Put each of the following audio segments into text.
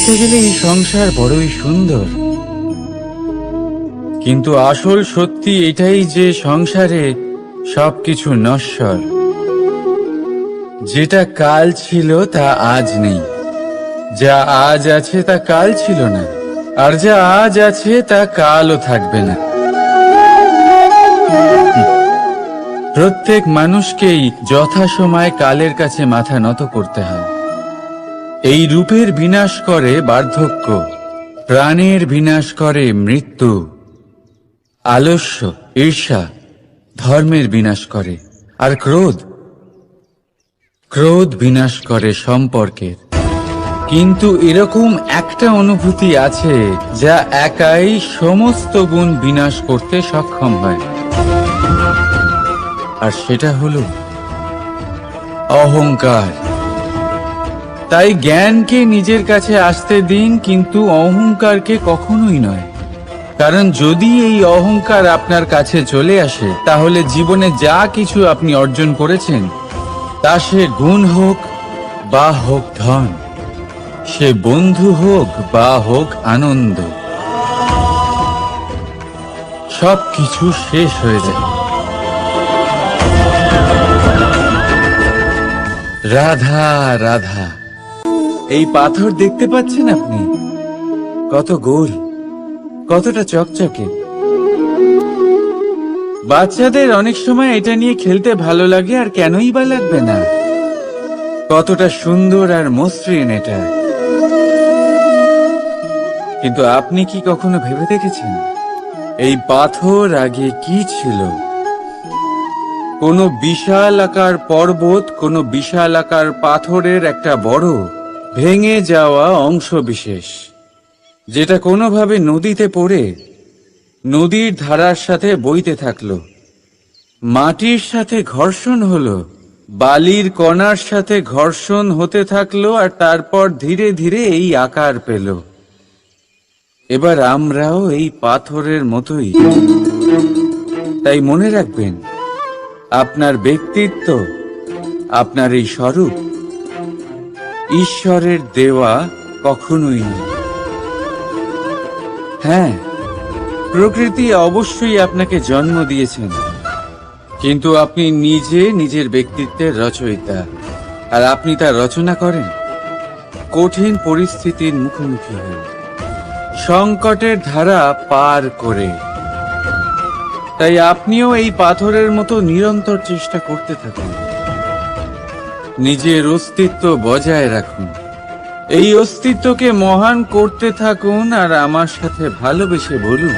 দেখতে গেলে এই সংসার বড়ই সুন্দর, কিন্তু আসল সত্যি এটাই যে সংসারে সবকিছু নশ্বর। যেটা কাল ছিল তা আজ নেই, যা আজ আছে তা কাল ছিল না, আর যা আজ আছে তা কালও থাকবে না। প্রত্যেক মানুষকেই যথাসময়ে কালের কাছে মাথা নত করতে হয়। এই রূপের বিনাশ করে বার্ধক্য, প্রাণের বিনাশ করে মৃত্যু, আলস্য, ঈর্ষা ধর্মের বিনাশ করে, আর ক্রোধ বিনাশ করে সম্পর্কের। কিন্তু এরকম একটা অনুভূতি আছে যা একাই সমস্ত গুণ বিনাশ করতে সক্ষম হয়, আর সেটা হলো অহংকার। তাই জ্ঞানকে নিজের কাছে আসতে দিন, কিন্তু অহংকারকে কখনোই নয়। কারণ যদি এই অহংকার আপনার কাছে চলে আসে, তাহলে জীবনে যা কিছু আপনি অর্জন করেছেন, তা সে গুণ হোক বা হোক ধন, সে বন্ধু হোক বা হোক আনন্দ, সবকিছু শেষ হয়ে যায়। রাধা রাধা। এই পাথর দেখতে পাচ্ছেন আপনি? কত গোল, কতটা চকচকে। বাচ্চাদের অনেক সময় এটা নিয়ে খেলতে ভালো লাগে, আর কেনই বা লাগবে না। কতটা সুন্দর আর মসৃণ এটা। কিন্তু আপনি কি কখনো ভেবে দেখেছেন এই পাথর আগে কি ছিল? কোনো বিশাল আকার পর্বত, কোনো বিশাল আকার পাথরের একটা বড় ভেঙে যাওয়া অংশ বিশেষ, যেটা কোনোভাবে নদীতে পড়ে নদীর ধারার সাথে বইতে থাকলো, মাটির সাথে ঘর্ষণ হলো, বালির কণার সাথে ঘর্ষণ হতে থাকলো, আর তারপর ধীরে ধীরে এই আকার পেল। এবার আমরাও এই পাথরের মতোই। তাই মনে রাখবেন, আপনার ব্যক্তিত্ব, আপনার এই স্বরূপ ঈশ্বরের দেওয়া কখনোই নয়। হ্যাঁ, প্রকৃতি অবশ্যই আপনাকে জন্ম দিয়েছেন, কিন্তু আপনি নিজে নিজের ব্যক্তিত্বের রচয়িতা, আর আপনি তা রচনা করেন কঠিন পরিস্থিতির মুখোমুখি হয়ে, সংকটের ধারা পার করে। তাই আপনিও এই পাথরের মতো নিরন্তর চেষ্টা করতে থাকুন, নিজের অস্তিত্ব বজায় রাখুন, এই অস্তিত্বকে মহান করতে থাকুন, আর আমার সাথে ভালোবেসে বলুন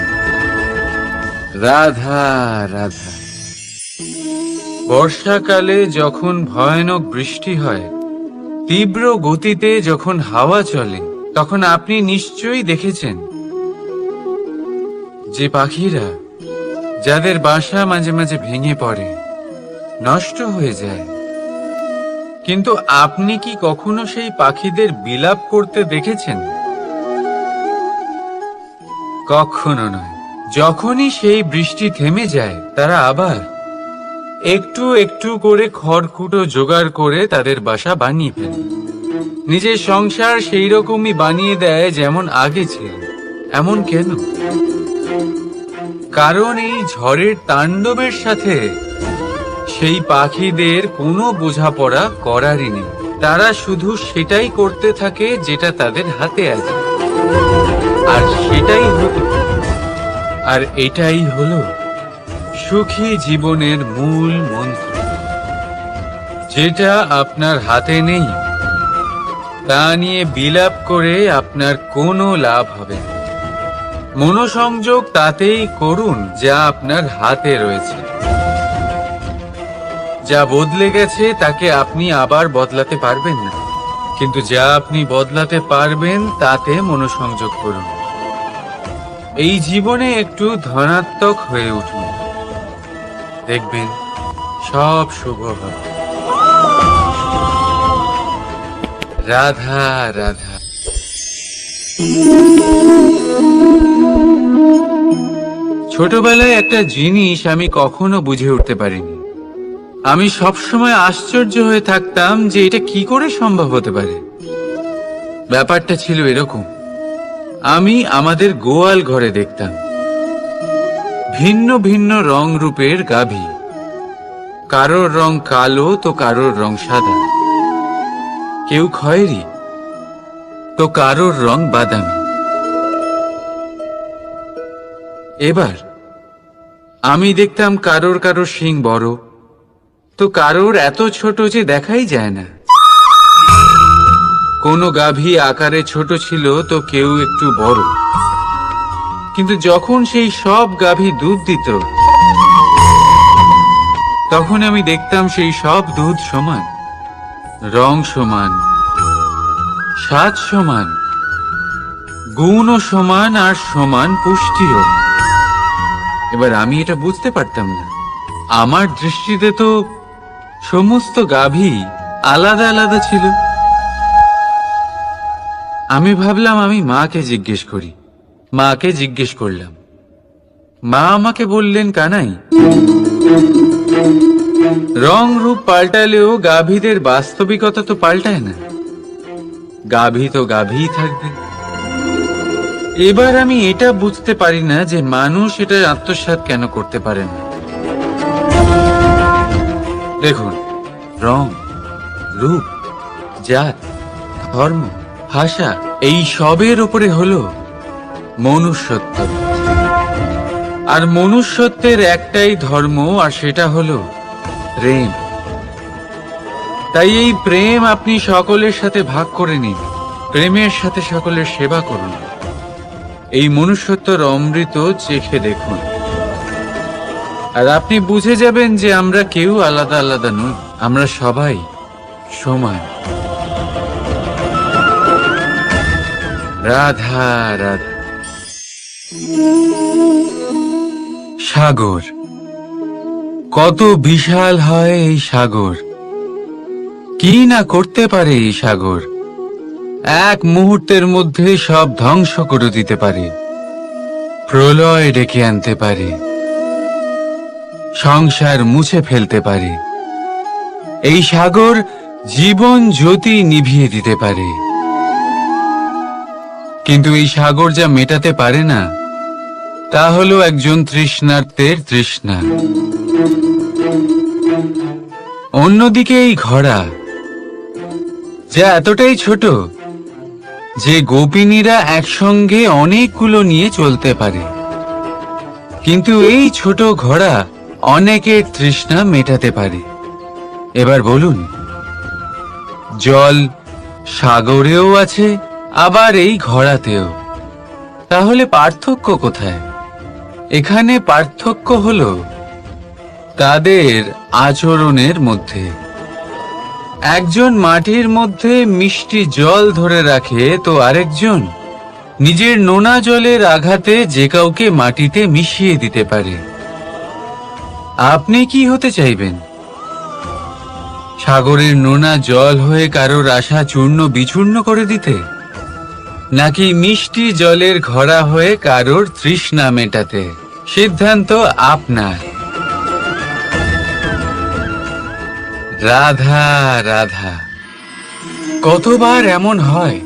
রাধা রাধা। বর্ষাকালে যখন ভয়ানক বৃষ্টি হয়, তীব্র গতিতে যখন হাওয়া চলে, তখন আপনি নিশ্চয়ই দেখেছেন যে পাখিরা, যাদের বাসা মাঝে মাঝে ভেঙে পড়ে, নষ্ট হয়ে যায়। কিন্তু আপনি কি কখনো সেই পাখিদের বিলাপ করতে দেখেছেন? কখনো নয়। যখনই সেই বৃষ্টি থেমে যায়, তারা আবার একটু একটু করে খড়কুটো জোগাড় করে তাদের বাসা বানিয়ে ফেলে। নিজের সংসার সেই রকমই বানিয়ে দেয় যেমন আগে ছিল। এমন কেন? কারণ এই ঝড়ের তাণ্ডবের সাথে সেই পাখিদের কোনো বোঝাপড়া করারই নেই। তারা শুধু সেটাই করতে থাকে যেটা তাদের হাতে আছে, আর সেটাই হলো, আর এটাই হলো সুখী জীবনের মূল মন্ত্র। যেটা আপনার হাতে নেই, তা নিয়ে বিলাপ করে আপনার কোনো লাভ হবে না। মনোসংযোগ তাতেই করুন যা আপনার হাতে রয়েছে। যা বদলে গেছে তাকে আপনি আবার বদলাতে পারবেন না, কিন্তু যা আপনি বদলাতে পারবেন তাতে মনোসংযোগ করুন। এই জীবনে একটু ধনাত্মক হয়ে উঠুন, দেখবেন সব শুভ হবে। রাধা রাধা। ছোটবেলায় একটা জিনিস আমি কখনো বুঝে উঠতে পারিনি। আমি সবসময় আশ্চর্য হয়ে থাকতাম যে এটা কি করে সম্ভব হতে পারে। ব্যাপারটা ছিল এরকম, আমি আমাদের গোয়াল ঘরে দেখতাম ভিন্ন ভিন্ন রং রূপের গাভী, কারোর রং কালো তো কারোর রং সাদা, কেউ খয়েরি তো কারোর রং বাদামি। এবার আমি দেখতাম কারোর কারোর শিং বড় তো কারোর এত ছোট যে দেখাই যায় না। কোনো গাভী আকারে ছোট ছিল তো কেউ একটু বড়, কিন্তু যখন সেই সব গাভী দুধ দিত তখন আমি দেখতাম সেই সব দুধ সমান, রং সমান, স্বাদ সমান, গুণও সমান, আর সমান পুষ্টিও। এবার আমি এটা বুঝতে পারতাম না। আমার দৃষ্টিতে তো সমস্ত গাভী আলাদা আলাদা ছিল। আমি ভাবলাম আমি মাকে জিজ্ঞেস করি। মাকে জিজ্ঞেস করলাম। মা আমাকে বললেন, কানাই, রং রূপ পাল্টালেও গাভীদের বাস্তবিকতা তো পাল্টায় না, গাভী তো গাভীই থাকবে। এবার আমি এটা বুঝতে পারি না যে মানুষ এটা আত্মসাৎ কেন করতে পারে না। দেখুন, রং, রূপ, জাত, ধর্ম, ভাষা, এই সবের উপরে হলো মনুষ্যত্ব। আর মনুষ্যত্বের একটাই ধর্ম, আর সেটা হলো প্রেম। তাই এই প্রেম আপনি সকলের সাথে ভাগ করে নিন, প্রেমের সাথে সকলের সেবা করুন। এই মনুষ্যত্বর অমৃত চেখে দেখুন, আর আপনি বুঝে যাবেন যে আমরা কেউ আলাদা আলাদা নই, আমরা সবাই সমান। রাধা রাধা। সাগর, কত বিশাল হয় এই সাগর! কি না করতে পারে এই সাগর! এক মুহূর্তের মধ্যে সব ধ্বংস করে দিতে পারে, প্রলয় ডেকে আনতে পারে, সংসার মুছে ফেলতে পারে। এই সাগর জীবন জ্যোতি নিভিয়ে দিতে পারে। কিন্তু এই সাগর যা মেটাতে পারে না তা হলো একজন তৃষ্ণার্তের তৃষ্ণা। অন্যদিকে এই ঘোড়া, যা এতটাই ছোট যে গোপিনীরা একসঙ্গে অনেকগুলো নিয়ে চলতে পারে, কিন্তু এই ছোট ঘোড়া অনেকের তৃষ্ণা মেটাতে পারে। এবার বলুন, জল সাগরেও আছে, আবার এই ঘোড়াতেও। তাহলে পার্থক্য কোথায়? এখানে পার্থক্য হলো তাদের আচরণের মধ্যে। একজন মাটির মধ্যে মিষ্টি জল ধরে রাখে তো আরেকজন নিজের নোনা জলের আঘাতে যে কাউকে মাটিতে মিশিয়ে দিতে পারে। আপনি কি হতে চাইবেন? সাগরের নোনা জল হয়ে কারোর আশা চূর্ণ বিচূর্ণ করে দিতে, নাকি মিষ্টি জলের ঘোড়া হয়ে কারোর তৃষ্ণা মেটাতে? সিদ্ধান্ত আপনার। রাধা রাধা। কতবার এমন হয়,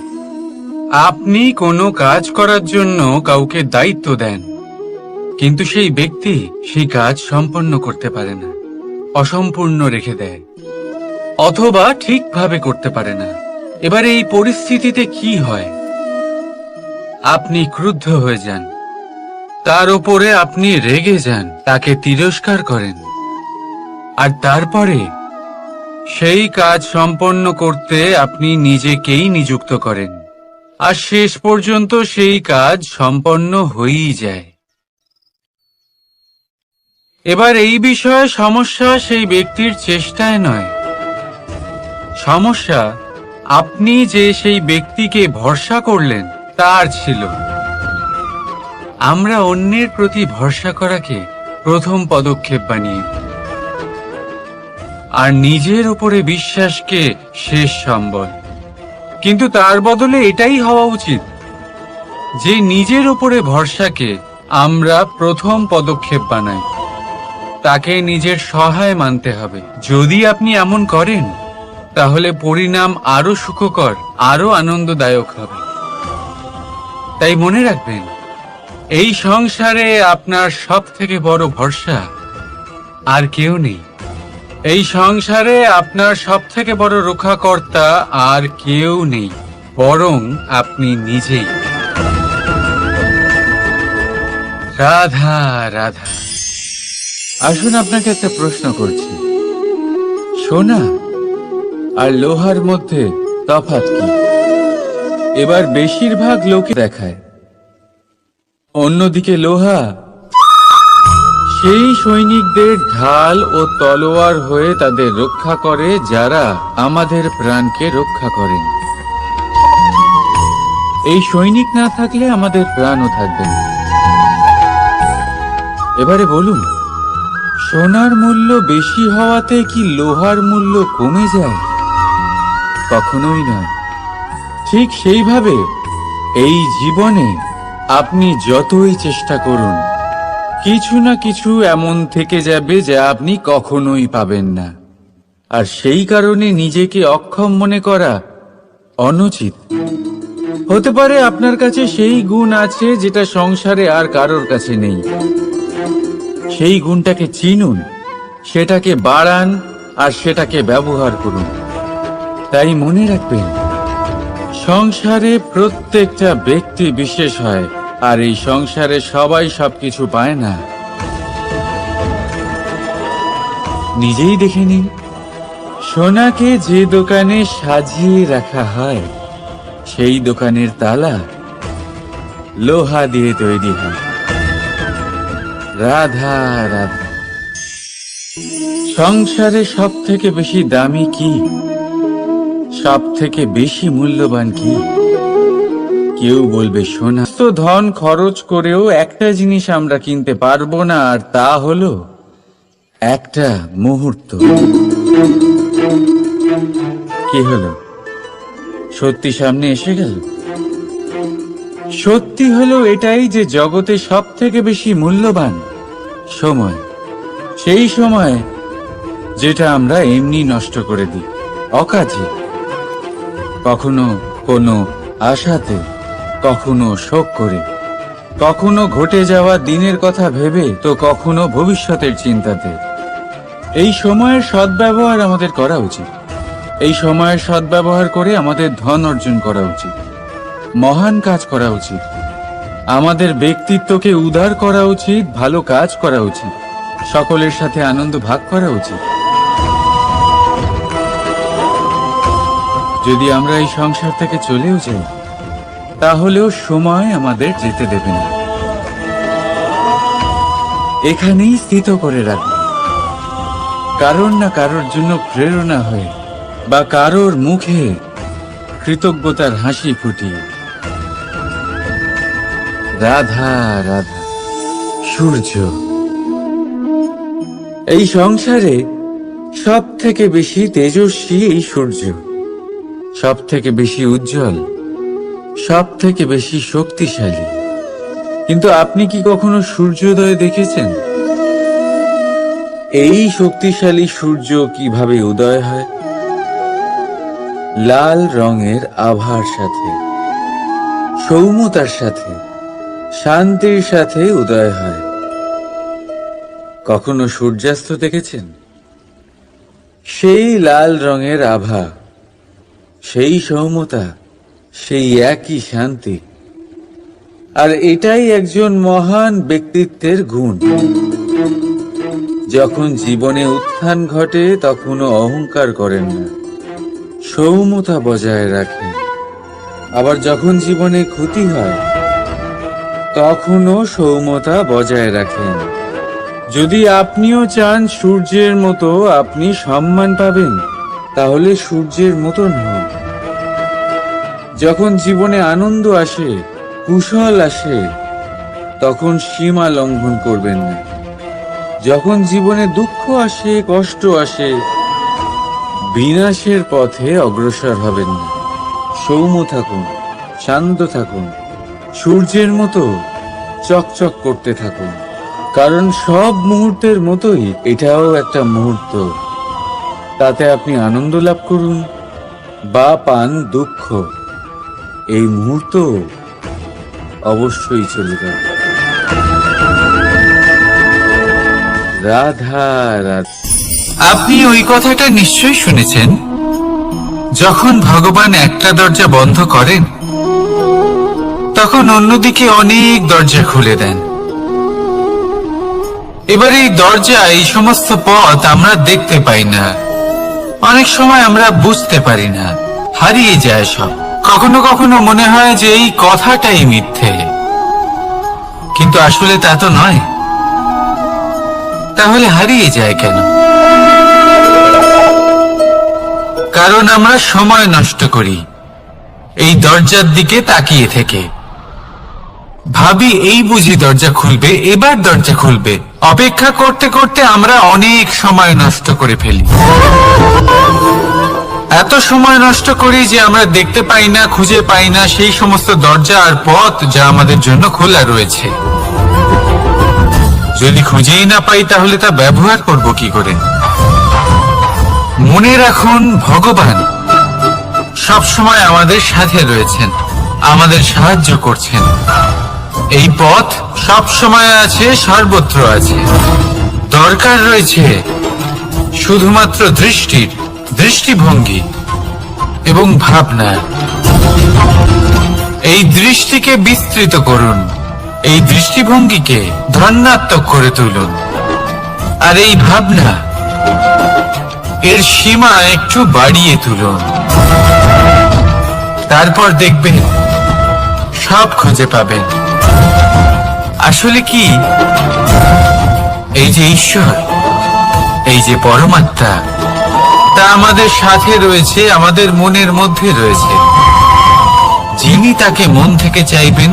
আপনি কোনো কাজ করার জন্য কাউকে দায়িত্ব দেন, কিন্তু সেই ব্যক্তি সেই কাজ সম্পন্ন করতে পারে না, অসম্পূর্ণ রেখে দেয়, অথবা ঠিকভাবে করতে পারে না। এবার এই পরিস্থিতিতে কি হয়? আপনি ক্রুদ্ধ হয়ে যান, তার উপরে আপনি রেগে যান, তাকে তিরস্কার করেন, আর তারপরে সেই কাজ সম্পন্ন করতে আপনি নিজেকেই নিযুক্ত করেন, আর শেষ পর্যন্ত সেই কাজ সম্পন্ন হয়েই যায়। এবার এই বিষয়ে সমস্যা সেই ব্যক্তির চেষ্টায় নয়, সমস্যা আপনি যে সেই ব্যক্তিকে ভরসা করলেন তার ছিল। আমরা অন্যের প্রতি ভরসা করাকে প্রথম পদক্ষেপ বানিয়ে, আর নিজের উপরে বিশ্বাসকে শেষ সম্বল। কিন্তু তার বদলে এটাই হওয়া উচিত যে নিজের উপরে ভরসাকে আমরা প্রথম পদক্ষেপ বানাই, তাকে নিজের সহায় মানতে হবে। যদি আপনি এমন করেন তাহলে পরিণাম আরো সুখকর, আরো আনন্দদায়ক হবে। তাই মনে রাখবেন, এই সংসারে আপনার সব থেকে বড় ভরসা আর কেউ নেই। এই সংসারে আপনার সব থেকে বড় রক্ষাকর্তা আর কেউ নেই, বরং আপনি নিজেই। রাধা রাধা। আসুন আপনাকে একটা প্রশ্ন করছি, সোনা আর লোহার মধ্যে তফাৎ কি? এবার বেশিরভাগ লোকে দেখায় অন্যদিকে লোহা সেই সৈনিকদের ঢাল ও তলোয়ার হয়ে তাদের রক্ষা করে, যারা আমাদের প্রাণকে রক্ষা করেন। এই সৈনিক না থাকলে আমাদের প্রাণও থাকবে না। এবারে বলুন, সোনার মূল্য বেশি হওয়াতে কি লোহার মূল্য কমে যায়? কখনোই নয়। ঠিক সেইভাবে এই জীবনে আপনি যতই চেষ্টা করুন, কিছু না কিছু এমন থেকে যাবে যা আপনি কখনোই পাবেন না। আর সেই কারণে নিজেকে অক্ষম মনে করা অনুচিত। হতে পারে আপনার কাছে সেই গুণ আছে যেটা সংসারে আর কারোর কাছে নেই। সেই গুণটাকে চিনুন, সেটাকে বাড়ান আর সেটাকে ব্যবহার করুন। তাই মনে রাখবেন, সংসারে প্রত্যেকটা ব্যক্তি বিশেষ হয়, আর এই সংসারে সবাই সবকিছু পায় না। নিজেই দেখে নিন, সোনাকে যে দোকানে সাজিয়ে রাখা হয় সেই দোকানের তালা লোহা দিয়ে তৈরি হয়। রাধা রাধা। সংসারে সব থেকে বেশি দামি কি, সব থেকে বেশি মূল্যবান কি? কেউ বলবে সোনা। তো ধন খরচ করেও একটা জিনিস আমরা কিনতে পারবো না, আর তা হলো একটা মুহূর্ত। কি হলো? সত্যি সামনে এসে গেল। সত্যি হলো এটাই যে জগতে সব থেকে বেশি মূল্যবান সময়, সেই সময় যেটা আমরা এমনি নষ্ট করে দিই অকাজে, কখনো কোনো আশাতে, কখনো শোক করে, কখনো ঘটে যাওয়া দিনের কথা ভেবে, তো কখনো ভবিষ্যতের চিন্তাতে। এই সময়ের সদ্ব্যবহার আমাদের করা উচিত। এই সময়ের সদ্ব্যবহার করে আমাদের ধন অর্জন করা উচিত, মহান কাজ করা উচিত, আমাদের ব্যক্তিত্বকে উদার করা উচিত, ভালো কাজ করা উচিত, সকলের সাথে আনন্দ ভাগ করা উচিত। যদি আমরা এই সংসার থেকে চলেও যাই, তাহলেও সময় আমাদের যেতে দেবে না। এখানেই স্থিত করে রাখবে, কারোর না কারোর জন্য প্রেরণা হয়ে, বা কারোর মুখে কৃতজ্ঞতার হাসি ফুটিয়ে। রাধা রাধা। সূর্য। এই সংসারে সব থেকে বেশি তেজস্বী এই সূর্য, সব থেকে বেশি উজ্জ্বল, সব থেকে বেশি শক্তিশালী। কিন্তু আপনি কি কখনো সূর্যোদয় দেখেছেন? এই শক্তিশালী সূর্য কিভাবে উদয় হয়? লাল রঙের আভার সাথে, সৌম্যতার সাথে, শান্তির সাথে উদয় হয়। কখনো সূর্যাস্ত দেখেছেন? সেই লাল রঙের আভা, সেই সৌম্যতা, সেই একই শান্তি। আর এটাই একজন মহান ব্যক্তিত্বের গুণ। যখন জীবনে উত্থান ঘটে তখনও অহংকার করেন না, সৌম্যতা বজায় রাখেন। আবার যখন জীবনে ক্ষতি হয় তখনও সৌম্যতা বজায় রাখেন। যদি আপনিও চান সূর্যের মতো আপনি সম্মান পাবেন, তাহলে সূর্যের মতন হন। যখন জীবনে আনন্দ আসে, কুশল আসে, তখন সীমা লঙ্ঘন করবেন না। যখন জীবনে দুঃখ আসে, কষ্ট আসে, বিনাশের পথে অগ্রসর হবেন না। সৌম্য থাকুন, শান্ত থাকুন, সূর্যের মতো চকচক করতে থাকুন। কারণ সব মুহূর্তের মতোই এটাও একটা মুহূর্ত। তাতে আপনি আনন্দ লাভ করুন বা পান দুঃখ, এই মুহূর্ত অবশ্যই চলে যাবে। রাধা রাধা। আপনি ওই কথাটা নিশ্চয়ই শুনেছেন, যখন ভগবান একটা দরজা বন্ধ করেন তখন অন্যদিকে অনেক দরজা খুলে দেন। এবার এই দরজা, এই সমস্ত পথ আমরা দেখতে পাই না, অনেক সময় আমরা বুঝতে পারি না, হারিয়ে যায় সব। কখনো কখনো মনে হয় যে এই কথাটাই মিথ্যে, কিন্তু আসলে তা তো নয়। তাহলে হারিয়ে যায় কেন? কারণ আমরা সময় নষ্ট করি এই দরজার দিকে তাকিয়ে থেকে। ভাবি এই বুঝি দরজা খুলবে, এবার দরজা খুলবে। অপেক্ষা করতে করতে আমরা অনেক সময় নষ্ট করে ফেলি। এত সময় নষ্ট করি যে আমরা দেখতে পাই না, খুঁজে পাই না সেই সমস্ত দরজা আর পথ যা আমাদের জন্য খোলা রয়েছে। যদি খুঁজেই না পাই তাহলে তা ব্যবহার করব কি করে? মনে রাখুন, ভগবান সব সময় আমাদের সাথে রয়েছেন, আমাদের সাহায্য করছেন। এই পথ সব সময় আছে, সর্বত্র আছে। দরকার রয়েছে শুধুমাত্র দৃষ্টির, দৃষ্টিভঙ্গি এবং ভাবনা। এই দৃষ্টিকে বিস্তৃত করুন, এই দৃষ্টিভঙ্গিকে ধনাত্মক করে তুলুন, আর এই ভাবনা, এর সীমা একটু বাড়িয়ে তুলুন। তারপর দেখবেন সব খুঁজে পাবেন। আসলে কি, এই যে ঈশ্বর, এই যে পরমাত্মা, তা আমাদের সাথে রয়েছে, আমাদের মনের মধ্যে রয়েছে। যিনি তাকে মন থেকে চাইবেন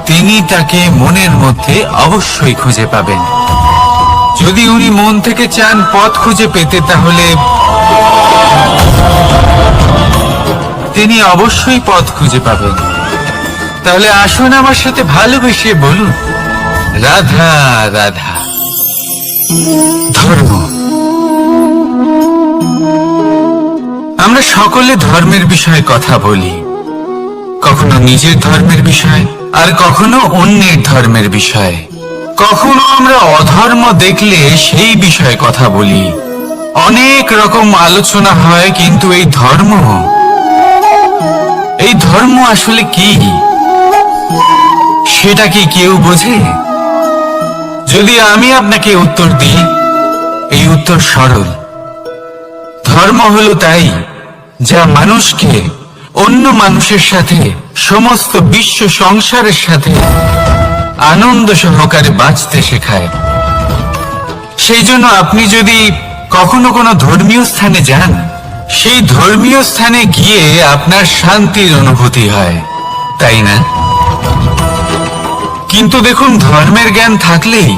তিনি তাকে মনের মধ্যে অবশ্যই খুঁজে পাবেন। যদি উনি মন থেকে চান পথ খুঁজে পেতে, তাহলে তিনি অবশ্যই পথ খুঁজে পাবেন। তাহলে আসুন আমার সাথে ভালোবেসে বলুন, রাধা রাধা। ধর্ম। আমরা সকলে ধর্মের বিষয়ে কথা বলি, কখনো নিজের ধর্মের বিষয়, আর কখনো অন্যের ধর্মের বিষয়। কখনো আমরা অধর্ম দেখলে সেই বিষয়ে কথা বলি। অনেক রকম আলোচনা হয়, কিন্তু এই ধর্ম আসলে কি, সেটা কি কেউ বোঝে? যদি আমি আপনাকে উত্তর দিই, এই উত্তর সরল। ধর্ম হলো তাই যা মানুষকে অন্য মানুষের সাথে, সমস্ত বিশ্ব সংসারের সাথে আনন্দ সহকারে বাঁচতে শেখায়। সেই জন্য আপনি যদি কখনো কোনো ধর্মীয় স্থানে যান, সেই ধর্মীয় স্থানে গিয়ে আপনার শান্তির অনুভূতি হয়, তাই না? কিন্তু দেখুন, ধর্মের জ্ঞান থাকলেই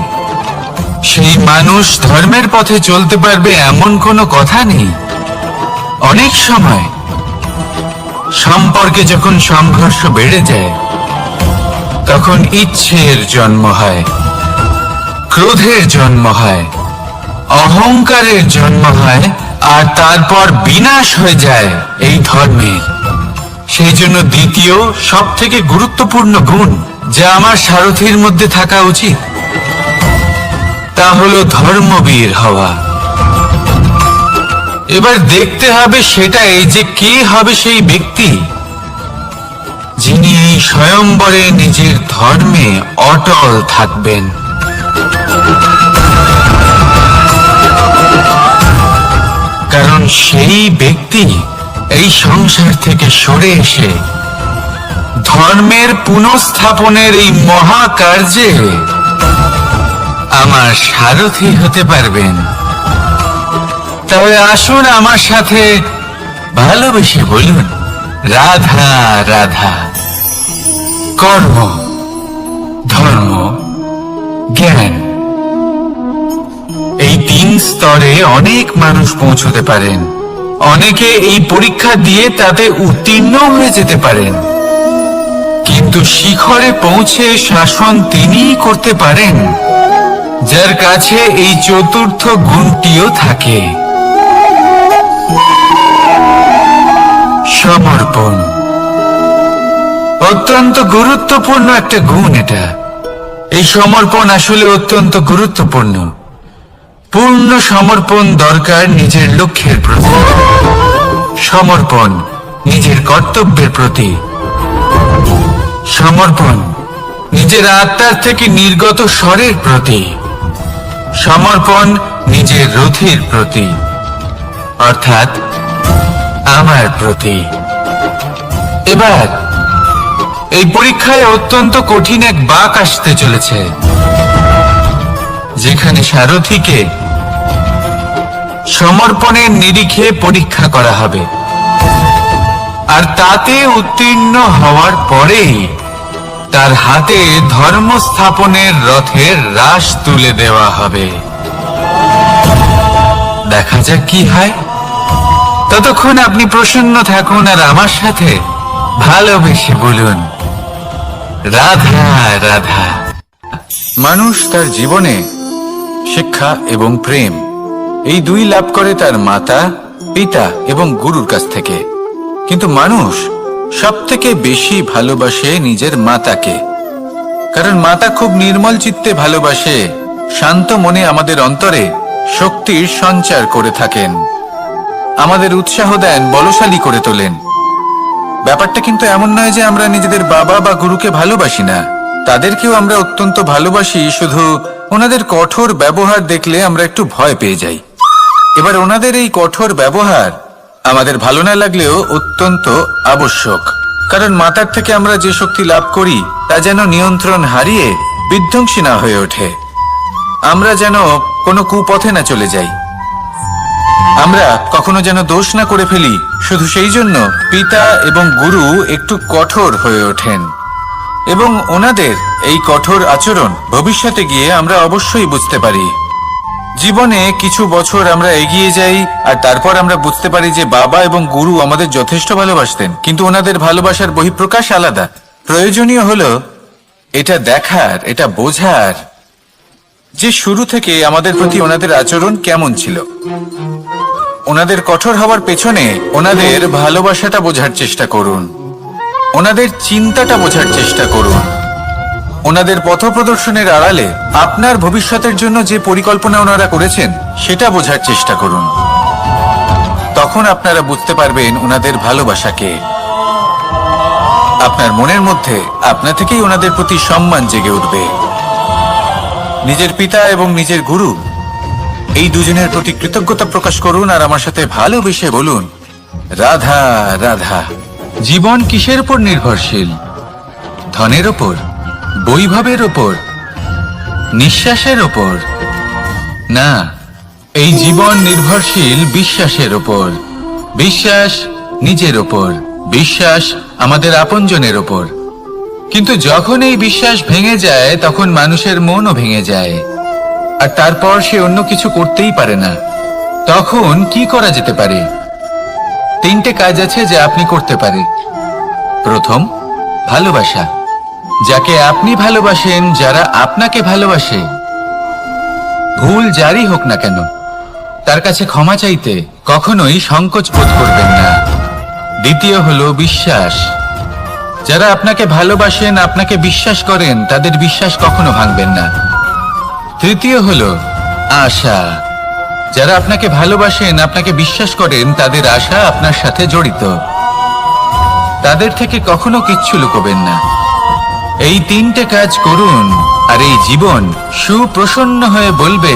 সেই মানুষ ধর্মের পথে চলতে পারবে এমন কোনো কথা নেই। অনেক সময় সম্পর্কে যখন সংঘর্ষ বেড়ে যায়, তখন ইচ্ছের জন্ম হয়, ক্রোধের জন্ম হয়, অহংকারের জন্ম হয়, আর তারপর বিনাশ হয়ে যায় এই ধর্মের। সেই জন্য দ্বিতীয় সব থেকে গুরুত্বপূর্ণ গুণ যা আমার সারথীর মধ্যে থাকা উচিত, তা হলো ধর্মবীর হওয়া। এবার দেখতে হবে সেটাই যে কে হবে সেই ব্যক্তি যিনি এই স্বয়ম্বরে নিজের ধর্মে অটল থাকবেন। কারণ সেই ব্যক্তি এই সংসার থেকে সরে এসে ধর্মের পুনঃস্থাপনের এই মহাকার্যে আমার সারথী হতে পারবেন। তাহলে আসুন আমার সাথে ভালোবেসে বলুন, রাধা রাধা। কর্ম, ধর্ম, জ্ঞান, এই তিন স্তরে অনেক মানুষ পৌঁছতে পারেন। অনেকে এই পরীক্ষা দিয়ে তাতে উত্তীর্ণ হয়ে যেতে পারেন, কিন্তু শিখরে পৌঁছে শাসন তিনিই করতে পারেন যার কাছে এই চতুর্থ গুণটিও থাকে, সমর্পণ। অত্যন্ত গুরুত্বপূর্ণ একটা গুণ এটা। এই সমর্পণ আসলে অত্যন্ত গুরুত্বপূর্ণ। পূর্ণ সমর্পণ দরকার নিজের লক্ষ্যের প্রতি, সমর্পণ নিজের কর্তব্যের প্রতি, সমর্পণ নিজের আত্মার থেকে নির্গত স্বরের প্রতি, সমর্পণ নিজের রথের প্রতি, অর্থাৎ আমার প্রতি। এবার এই পরীক্ষায় অত্যন্ত কঠিন এক বাঁক আসতে চলেছে, যেখানে সারথীকে সমর্পণের নিরিখে পরীক্ষা করা হবে, আর তাতে উত্তীর্ণ হওয়ার পরেই তার হাতে ধর্ম স্থাপনের রথের রাশ তুলে দেওয়া হবে। দেখা যাক কি হয়। ততক্ষণ আপনি প্রসন্ন থাকুন আর আমার সাথে ভালোবেসে বলুন, রাধা রাধা। মানুষ তার জীবনে শিক্ষা এবং প্রেম এই দুই লাভ করে তার মাতা, পিতা এবং গুরুর কাছ থেকে। কিন্তু মানুষ সবথেকে বেশি ভালোবাসে নিজের মাতাকে, কারণ মাতা খুব নির্মল চিত্তে ভালোবাসে, শান্ত মনে আমাদের অন্তরে শক্তির সঞ্চার করে থাকেন, আমাদের উৎসাহ দেন, বলশালী করে তোলেন। ব্যাপারটা কিন্তু এমন নয় যে আমরা নিজেদের বাবা বা গুরুকে ভালোবাসি না, তাদেরকেও আমরা অত্যন্ত ভালোবাসি, শুধু ওনাদের কঠোর ব্যবহার দেখলে আমরা একটু ভয় পেয়ে যাই। এবার ওনাদের এই কঠোর ব্যবহার আমাদের ভালো না লাগলেও অত্যন্ত আবশ্যক, কারণ মাতার থেকে আমরা যে শক্তি লাভ করি তা যেন নিয়ন্ত্রণ হারিয়ে বিধ্বংসী না হয়ে ওঠে, আমরা যেন কোনো কুপথে না চলে যাই, আমরা কখনো যেন দোষ না করে ফেলি। শুধু সেই জন্য পিতা এবং গুরু একটু কঠোর হয়ে ওঠেন, এবং ওনাদের এই কঠোর আচরণ ভবিষ্যতে গিয়ে আমরা অবশ্যই বুঝতে পারি। জীবনে কিছু বছর আমরা এগিয়ে যাই আর তারপর আমরা বুঝতে পারি যে বাবা এবং গুরু আমাদের যথেষ্ট ভালোবাসতেন, কিন্তু ওনাদের ভালোবাসার বহিঃপ্রকাশ আলাদা। প্রয়োজনীয় হলো এটা দেখার, এটা বোঝার যে শুরু থেকে আমাদের প্রতি ওনাদের আচরণ কেমন ছিল। ওনাদের কঠোর হওয়ার পেছনে ওনাদের ভালোবাসাটা বোঝার চেষ্টা করুন, ওনাদের চিন্তাটা বোঝার চেষ্টা করুন, ওনাদের পথপ্রদর্শনের আড়ালে আপনার ভবিষ্যতের জন্য যে পরিকল্পনা ওনারা করেছেন সেটা বোঝার চেষ্টা করুন। তখন আপনারা বুঝতে পারবেন ওনাদের ভালোবাসাকে। আপনার মনের মধ্যে আপনা থেকেই ওনাদের প্রতি সম্মান জেগে উঠবে। নিজের পিতা এবং নিজের গুরু এই দুজনের প্রতি কৃতজ্ঞতা প্রকাশ করুন আর আমার সাথে ভালোবেসে বলুন, রাধা রাধা। জীবন কিসের উপর নির্ভরশীল? ধনের ওপর, বৈভবের ওপর, নিঃশ্বাসের ওপর? না, এই জীবন নির্ভরশীল বিশ্বাসের ওপর। বিশ্বাস নিজের ওপর, বিশ্বাস আমাদের আপনজনের ওপর। কিন্তু যখন এই বিশ্বাস ভেঙে যায় তখন মানুষের মনও ভেঙে যায়, আর তারপর সে অন্য কিছু করতেই পারে না। তখন কি করা যেতে পারে? তিনটে কাজ আছে যা আপনি করতে পারেন। প্রথম, ভালোবাসা। যাকে আপনি ভালোবাসেন, যারা আপনাকে ভালোবাসে, ভুল যারই হোক না কেন, তার কাছে ক্ষমা চাইতে কখনোই সংকোচ বোধ করবেন না। দ্বিতীয় হলো বিশ্বাস। যারা আপনাকে ভালোবাসেন, আপনাকে বিশ্বাস করেন, তাদের বিশ্বাস কখনো ভাঙবেন না। তৃতীয় হলো আশা। যারা আপনাকে ভালোবাসেন, আপনাকে বিশ্বাস করেন, তাদের আশা আপনার সাথে জড়িত, তাদের থেকে কখনো কিচ্ছু লুকোবেন না। এই তিনটে কাজ করুন আর এই জীবন সুপ্রসন্ন হয়ে বলবে,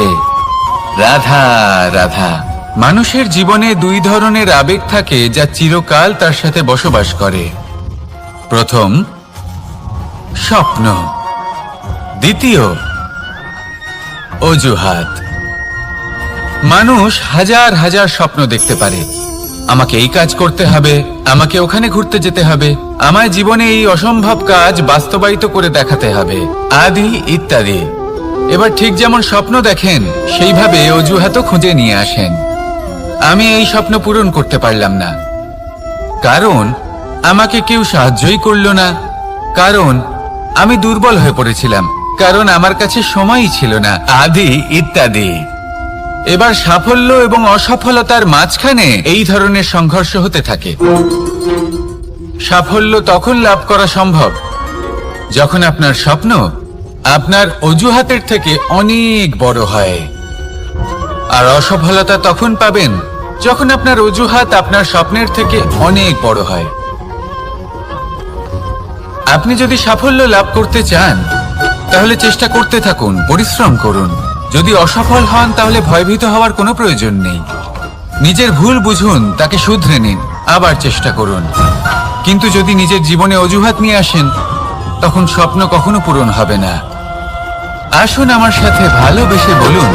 রাধা রাধা। মানুষের জীবনে দুই ধরনের আবেগ থাকে যা চিরকাল তার সাথে বসবাস করে। প্রথম, স্বপ্ন। দ্বিতীয়, অজুহাত। মানুষ হাজার হাজার স্বপ্ন দেখতে পারে। আমাকে এই কাজ করতে হবে, আমাকে ওখানে ঘুরতে যেতে হবে, আমায় জীবনে এই অসম্ভব কাজ বাস্তবায়িত করে দেখাতে হবে, আদি ইত্যাদি। এবার ঠিক যেমন স্বপ্ন দেখেন, সেইভাবে অজুহাতও খুঁজে নিয়ে আসেন। আমি এই স্বপ্ন পূরণ করতে পারলাম না, কারণ আমাকে কেউ সাহায্যই করল না, কারণ আমি দুর্বল হয়ে পড়েছিলাম, কারণ আমার কাছে সময়ই ছিল না, আদি ইত্যাদি। এবার সাফল্য এবং অসফলতার মাঝখানে এই ধরনের সংঘর্ষ হতে থাকে। সাফল্য তখন লাভ করা সম্ভব যখন আপনার স্বপ্ন আপনার অজুহাতের থেকে অনেক বড় হয়, আর অসফলতা তখন পাবেন যখন আপনার অজুহাত আপনার স্বপ্নের থেকে অনেক বড় হয়। আপনি যদি সাফল্য লাভ করতে চান তাহলে চেষ্টা করতে থাকুন, পরিশ্রম করুন। যদি অসফল হন তাহলে ভয়ভীত হওয়ার কোনো প্রয়োজন নেই। নিজের ভুল বুঝুন, তাকে শুধরে নিন, আবার চেষ্টা করুন। কিন্তু যদি নিজের জীবনে অজুহাত নিয়ে আসেন তখন স্বপ্ন কখনো পূরণ হবে না। আসুন আমার সাথে ভালোবেসে বলুন,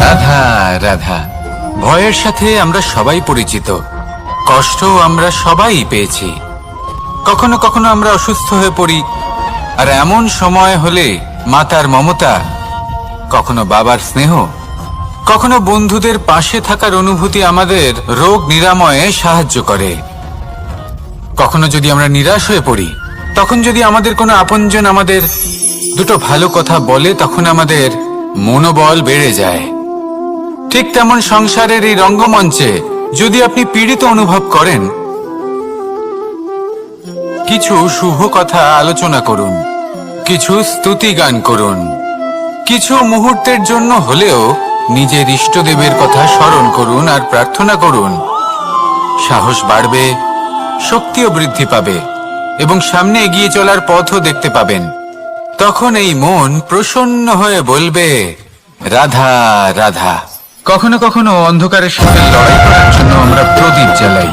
রাধা রাধা। ভয়ের সাথে আমরা সবাই পরিচিত, কষ্ট আমরা সবাই পেয়েছি। কখনো কখনো আমরা অসুস্থ হয়ে পড়ি, আর এমন সময় হলে মাতার মমতা, কখনো বাবার স্নেহ, কখনো বন্ধুদের পাশে থাকার অনুভূতি আমাদের রোগ নিরাময়ে সাহায্য করে। কখনো যদি আমরা নিরাশ হয়ে পড়ি, তখন যদি আমাদের কোনো আপনজন আমাদের দুটো ভালো কথা বলে, তখন আমাদের মনোবল বেড়ে যায়। ঠিক তেমন সংসারের এই রঙ্গমঞ্চে যদি আপনি পীড়িত অনুভব করেন, কিছু শুভ কথা আলোচনা করুন, কিছু স্তুতি গান করুন, কিছু মুহূর্তের জন্য হলেও নিজের ইষ্টদেবের কথা স্মরণ করুন আর প্রার্থনা করুন। সাহস বাড়বে, শক্তিও বৃদ্ধি পাবে এবং সামনে এগিয়ে চলার পথও দেখতে পাবেন। তখন এই মন প্রসন্ন হয়ে বলবে, রাধা রাধা। কখনো কখনো অন্ধকারের সাথে লড়াই করার জন্য আমরা প্রদীপ জ্বালাই।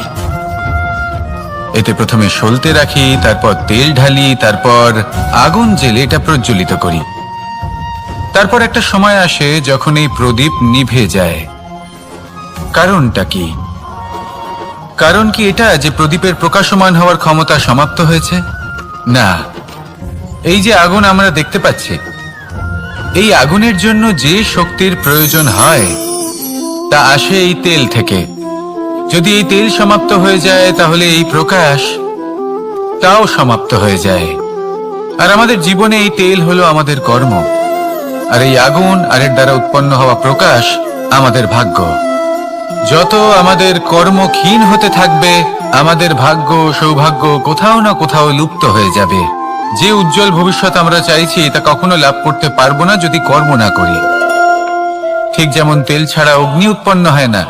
এতে প্রথমে সলতে রাখি, তারপর তেল ঢালি, তারপর আগুন জেলে এটা প্রজ্বলিত করি। তারপর একটা সময় আসে যখন এই প্রদীপ নিভে যায়। কারণটা কি? কারণ কি এটা যে প্রদীপের প্রকাশমান হওয়ার ক্ষমতা সমাপ্ত হয়েছে? না, এই যে আগুন আমরা দেখতে পাচ্ছি, এই আগুনের জন্য যে শক্তির প্রয়োজন হয় তা আসে এই তেল থেকে। যদি এই তেল সমাপ্ত হয়ে যায় তাহলে এই প্রকাশ তাও সমাপ্ত হয়ে যায়। আর আমাদের জীবনে এই তেল হলো আমাদের কর্ম, আর এই আগুন আর এর দ্বারা উৎপন্ন হওয়া প্রকাশ আমাদের ভাগ্য। যত আমাদের কর্ম ক্ষীণ হতে থাকবে, আমাদের ভাগ্য সৌভাগ্য কোথাও না কোথাও লুপ্ত হয়ে যাবে। যে উজ্জ্বল ভবিষ্যৎ আমরা চাইছি তা কখনো লাভ করতে পারবো না যদি কর্ম না করি। ঠিক যেমন তেল ছাড়া অগ্নি উৎপন্ন হয় না,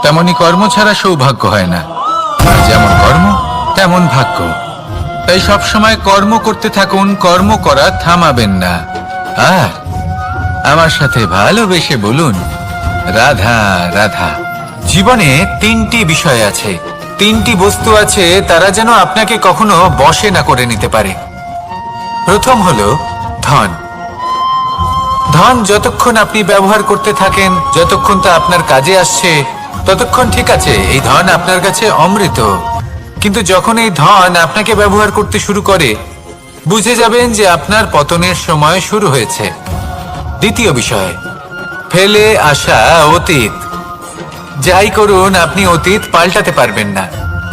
তেমনি কর্ম ছাড়া সৌভাগ্য হয় না। আর যেমন কর্ম তেমন ভাগ্য। তাই সবসময় কর্ম করতে থাকুন, কর্ম করা থামাবেন না। আর আমার সাথে ভালোবেসে বলুন, রাধা রাধা। জীবনে তিনটি বিষয় আছে, তিনটি বস্তু আছে, তারা যেন আপনাকে কখনো বশে না করে নিতে পারে। প্রথম হলো ধন। ধন যতক্ষণ আপনি ব্যবহার করতে থাকেন, যতক্ষণ তা আপনার কাজে আসছে, ততক্ষণ ঠিক আছে, এই ধন আপনার কাছে অমৃত। কিন্তু যখন এই ধন আপনাকে ব্যবহার করতে শুরু করে, বুঝে যাবেন যে আপনার পতনের সময় শুরু হয়েছে। দ্বিতীয় বিষয়, ফেলে আসা অতীত। যাই করুন, আপনি অতীত পাল্টাতে পারবেন না,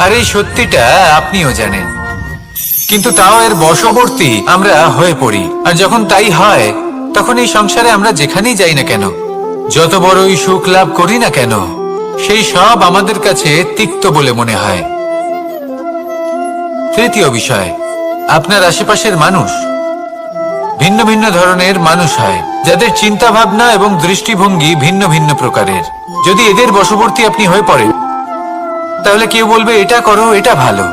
আর এই সত্যিটা আপনিও জানেন। কিন্তু তাও এর বশবর্তী আমরা হয়ে পড়ি। আর যখন তাই হয়, তখন এই সংসারে আমরা যেখানেই যাই না কেন, যত বড়ই সুখ লাভ করি না কেন, সেই সব আমাদের কাছে তিক্ত বলে মনে হয়। তৃতীয় বিষয়, আপনার আশেপাশের মানুষ ভিন্ন ভিন্ন ধরনের মানুষ হয়, যাদের চিন্তা ভাবনা এবং দৃষ্টিভঙ্গি ভিন্ন ভিন্ন প্রকারের। যদি এদের বশবর্তী আপনি হয়ে পড়েন, তাহলে কেউ বলবে এটা করো, এটা ভালো।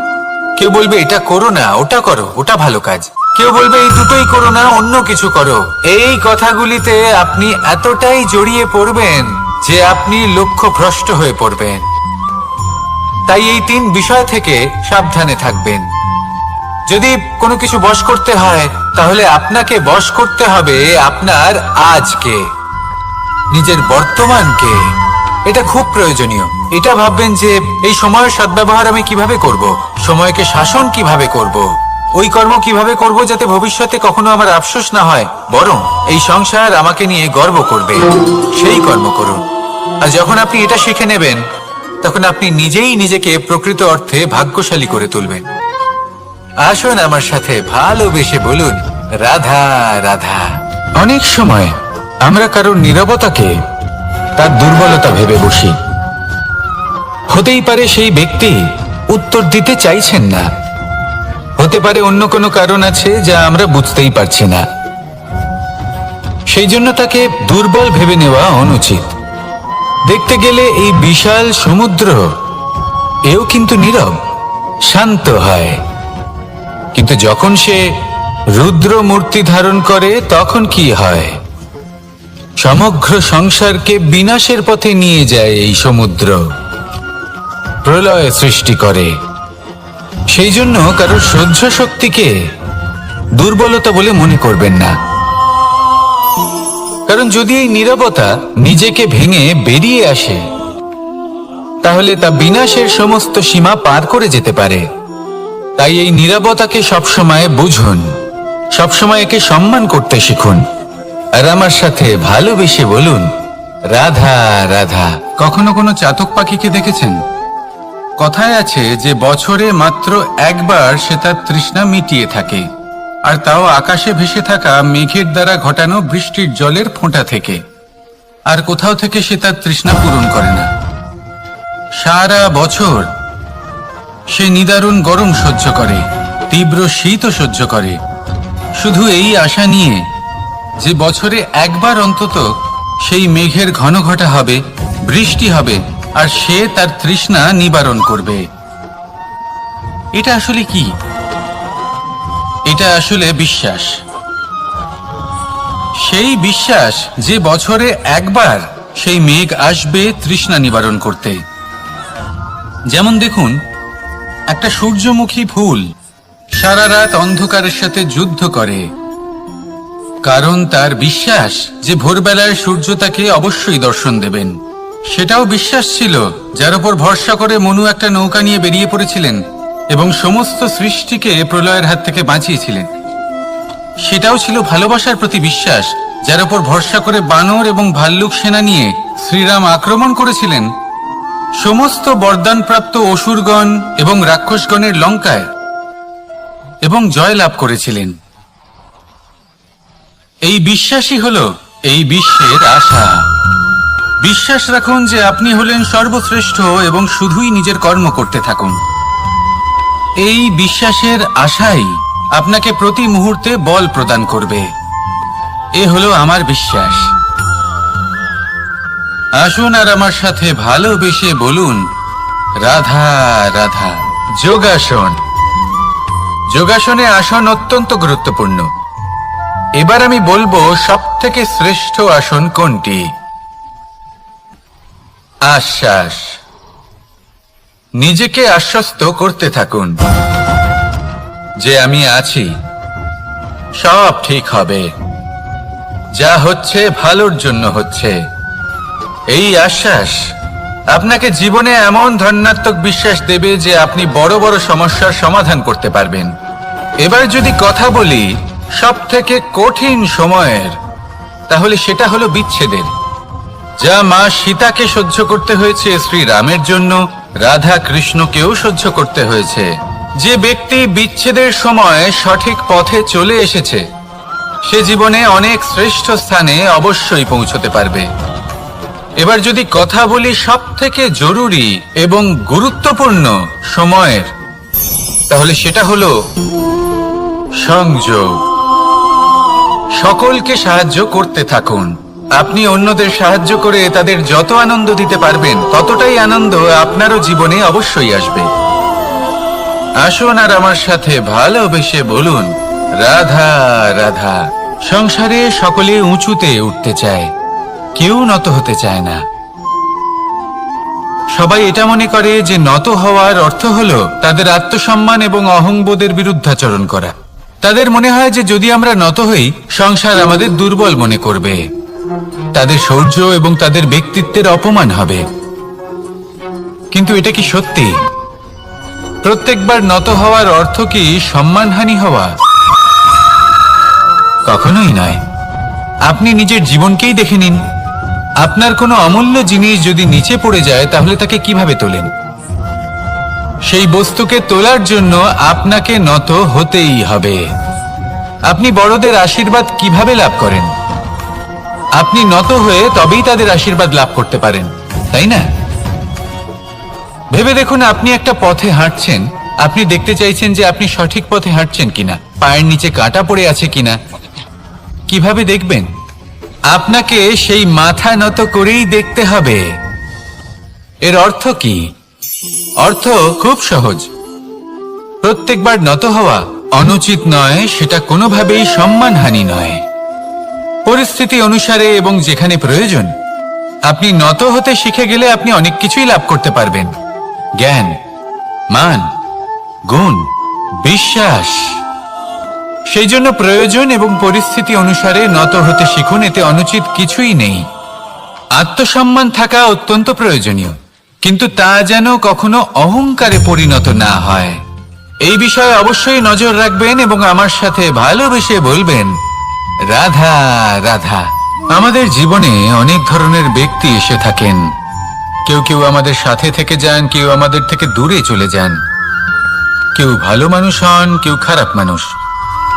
কেউ বলবে এটা করো না, ওটা করো, ওটা ভালো কাজ। কেউ বলবে এই দুটোই করো না, অন্য কিছু করো। এই কথাগুলিতে আপনি এতটাই জড়িয়ে পড়বেন যে আপনি লক্ষ্যভ্রষ্ট হয়ে পড়বেন। তাই এই তিন বিষয় থেকে সাবধানে থাকবেন। যদি কোনো কিছু বশ করতে হয়, তাহলে আপনাকে বশ করতে হবে আপনার আজকে, নিজের বর্তমানকে। এটা খুব প্রয়োজনীয়। এটা ভাববেন যে এই সময়ের সদ্ব্যবহার আমি কিভাবে করব, সময়কে শাসন কিভাবে করব, ওই কর্ম কিভাবে করব যাতে ভবিষ্যতে কখনো আমার আফসোস না হয়, বরং এই সংসার আমাকে নিয়ে গর্ব করবে, সেই কর্ম করুন। আর যখন আপনি এটা শিখে নেবেন, তখন আপনি নিজেই নিজেকে প্রকৃত অর্থে ভাগ্যশালী করে তুলবেন। আসুন আমার সাথে ভালোবেসে বলুন, রাধা রাধা। অনেক সময় আমরা কারোর নীরবতাকে তার দুর্বলতা ভেবে বসি। হতেই পারে সেই ব্যক্তি উত্তর দিতে চাইছেন না, হতে পারে অন্য কোনো কারণ আছে যা আমরা বুঝতেই পারছি না। সেই জন্য তাকে দুর্বল ভেবে নেওয়া অনুচিত। দেখতে গেলে এই বিশাল সমুদ্র এও কিন্তু নীরব, শান্ত হয়। কিন্তু যখন সে রুদ্র মূর্তি ধারণ করে তখন কি হয়? সমগ্র সংসারকে বিনাশের পথে নিয়ে যায় এই সমুদ্র, প্রলয় সৃষ্টি করে। সেই জন্য কারোর সহ্য শক্তিকে দুর্বলতা বলে মনে করবেন না। কারণ যদি এই নীরবতা নিজেকে ভেঙে বেরিয়ে আসে, তাহলে তা বিনাশের সমস্ত সীমা পার করে যেতে পারে। তাই এই নীরবতাকে সবসময় বুঝুন, সবসময় একে সম্মান করতে শিখুন, আর আমার সাথে ভালোবেসে বলুন, রাধা রাধা। কখনো কোনো চাতক পাখিকে দেখেছেন? কথায় আছে যে বছরে মাত্র একবার সে তার তৃষ্ণা মিটিয়ে থাকে, আর তাও আকাশে ভেসে থাকা মেঘের দ্বারা ঘটানো বৃষ্টির জলের ফোঁটা থেকে। আর কোথাও থেকে সে তার তৃষ্ণা পূরণ করে না। সারা বছর সে নিদারুণ গরম সহ্য করে, তীব্র শীতও সহ্য করে, শুধু এই আশা নিয়ে যে বছরে একবার অন্তত সেই মেঘের ঘন ঘটা হবে, বৃষ্টি হবে, আর সে তার তৃষ্ণা নিবারণ করবে। এটা আসলে কি? এটা আসলে বিশ্বাস। সেই বিশ্বাস যে বছরে একবার সেই মেঘ আসবে তৃষ্ণা নিবারণ করতে। যেমন দেখুন, একটা সূর্যমুখী ফুল সারা রাত অন্ধকারের সাথে যুদ্ধ করে, কারণ তার বিশ্বাস যে ভোরবেলায় সূর্য তাকে অবশ্যই দর্শন দেবেন। সেটাও বিশ্বাস ছিল যার উপর ভরসা করে মনু একটা নৌকা নিয়ে বেরিয়ে পড়েছিলেন এবং সমস্ত সৃষ্টিকে প্রলয়ের হাত থেকে বাঁচিয়েছিলেন। সেটাও ছিল ভালোবাসার প্রতি বিশ্বাস, যার উপর ভরসা করে বানর এবং ভাল্লুক সেনা নিয়ে শ্রীরাম আক্রমণ করেছিলেন সমস্ত বরদানপ্রাপ্ত অসুরগণ এবং রাক্ষসগণের লঙ্কায় এবং জয় লাভ করেছিলেন। এই বিশ্বাসই হলো এই বিশ্বের আশা। বিশ্বাস রাখুন যে আপনি হলেন সর্বশ্রেষ্ঠ এবং শুধুই নিজের কর্ম করতে থাকুন। এই বিশ্বাসের আশাই আপনাকে প্রতি মুহূর্তে বল প্রদান করবে। এ হলো আমার বিশ্বাস। আসুন আর আমার সাথে ভালোবেসে বলুন, রাধা রাধা। যোগাসন। যোগাসনে আসন অত্যন্ত গুরুত্বপূর্ণ। এবার আমি বলবো সবথেকে শ্রেষ্ঠ আসন কোনটি। আশ্বাস। নিজেকে আশ্বস্ত করতে থাকুন যে আমি আছি, সব ঠিক হবে, যা হচ্ছে ভালোর জন্য হচ্ছে। এই আশ্বাস আপনাকে জীবনে এমন ধনাত্মক বিশ্বাস দেবে যে আপনি বড় বড় সমস্যার সমাধান করতে পারবেন। এবার যদি কথা বলি সবথেকে কঠিন সময়ের, তাহলে সেটা হলো বিচ্ছেদের। যা মা সীতাকে সহ্য করতে হয়েছে শ্রীরামের জন্য, রাধা কৃষ্ণকেও সহ্য করতে হয়েছে। যে ব্যক্তি বিচ্ছেদের সময় সঠিক পথে চলে এসেছে, সে জীবনে অনেক শ্রেষ্ঠ স্থানে অবশ্যই পৌঁছতে পারবে। এবার যদি কথা বলি সবথেকে জরুরি এবং গুরুত্বপূর্ণ সময়ের, তাহলে সেটা হলো সংযোগ। সকলকে সাহায্য করতে থাকুন। আপনি অন্যদের সাহায্য করে তাদের যত আনন্দ দিতে পারবেন, ততটাই আনন্দ আপনারও জীবনে অবশ্যই আসবে। আসুন আর আমার সাথে ভালোবেসে বলুন, রাধা রাধা। সংসারে সকলে উঁচুতে উঠতে চায়, কেউ নত হতে চায় না। সবাই এটা মনে করে যে নত হওয়ার অর্থ হলো তাদের আত্মসম্মান এবং অহংবোধের বিরুদ্ধাচরণ করা। তাদের মনে হয় যে যদি আমরা নত হই, সংসার আমাদের দুর্বল মনে করবে, তাদের শৌর্য এবং তাদের ব্যক্তিত্বের অপমান হবে। কিন্তু এটা কি সত্যি? প্রত্যেকবার নত হওয়ার অর্থ কি সম্মানহানি হওয়া? কখনোই নয়। আপনি নিজের জীবনকেই দেখে নিন। আপনার কোনো অমূল্য জিনিস যদি নিচে পড়ে যায়, তাহলে তাকে কিভাবে তোলেন? সেই বস্তুকে তোলার জন্য আপনাকে নত হতেই হবে। আপনি বড়দের আশীর্বাদ কিভাবে লাভ করেন? আপনি নত হয়ে তবেই তাদের আশীর্বাদ লাভ করতে পারেন, তাই না? ভেবে দেখুন, আপনি একটা পথে হাঁটছেন, আপনি দেখতে চাইছেন যে আপনি সঠিক পথে হাঁটছেন কিনা, পায়ের নিচে কাঁটা পড়ে আছে কিনা। কিভাবে দেখবেন? আপনাকে সেই মাথা নত করেই দেখতে হবে। এর অর্থ কি? অর্থ খুব সহজ। প্রত্যেকবার নত হওয়া অনুচিত নয়, সেটা কোনোভাবেই সম্মানহানি নয়। পরিস্থিতি অনুসারে এবং যেখানে প্রয়োজন আপনি নত হতে শিখে গেলে আপনি অনেক কিছুই লাভ করতে পারবেন। জ্ঞান, মান, গুণ, বিশ্বাস। সেই জন্য প্রয়োজন এবং পরিস্থিতি অনুসারে নত হতে শিখুন, এতে অনুচিত কিছুই নেই। আত্মসম্মান থাকা অত্যন্ত প্রয়োজনীয়, কিন্তু তা যেন কখনো অহংকারে পরিণত না হয়। এই বিষয়ে অবশ্যই নজর রাখবেন এবং আমার সাথে ভালোবেসে বলবেন, রাধা রাধা। আমাদের জীবনে অনেক ধরনের ব্যক্তি এসে থাকেন। কেউ কেউ আমাদের সাথে থেকে যান, কেউ আমাদের থেকে দূরে চলে যান। কেউ ভালো মানুষ হন, কেউ খারাপ মানুষ।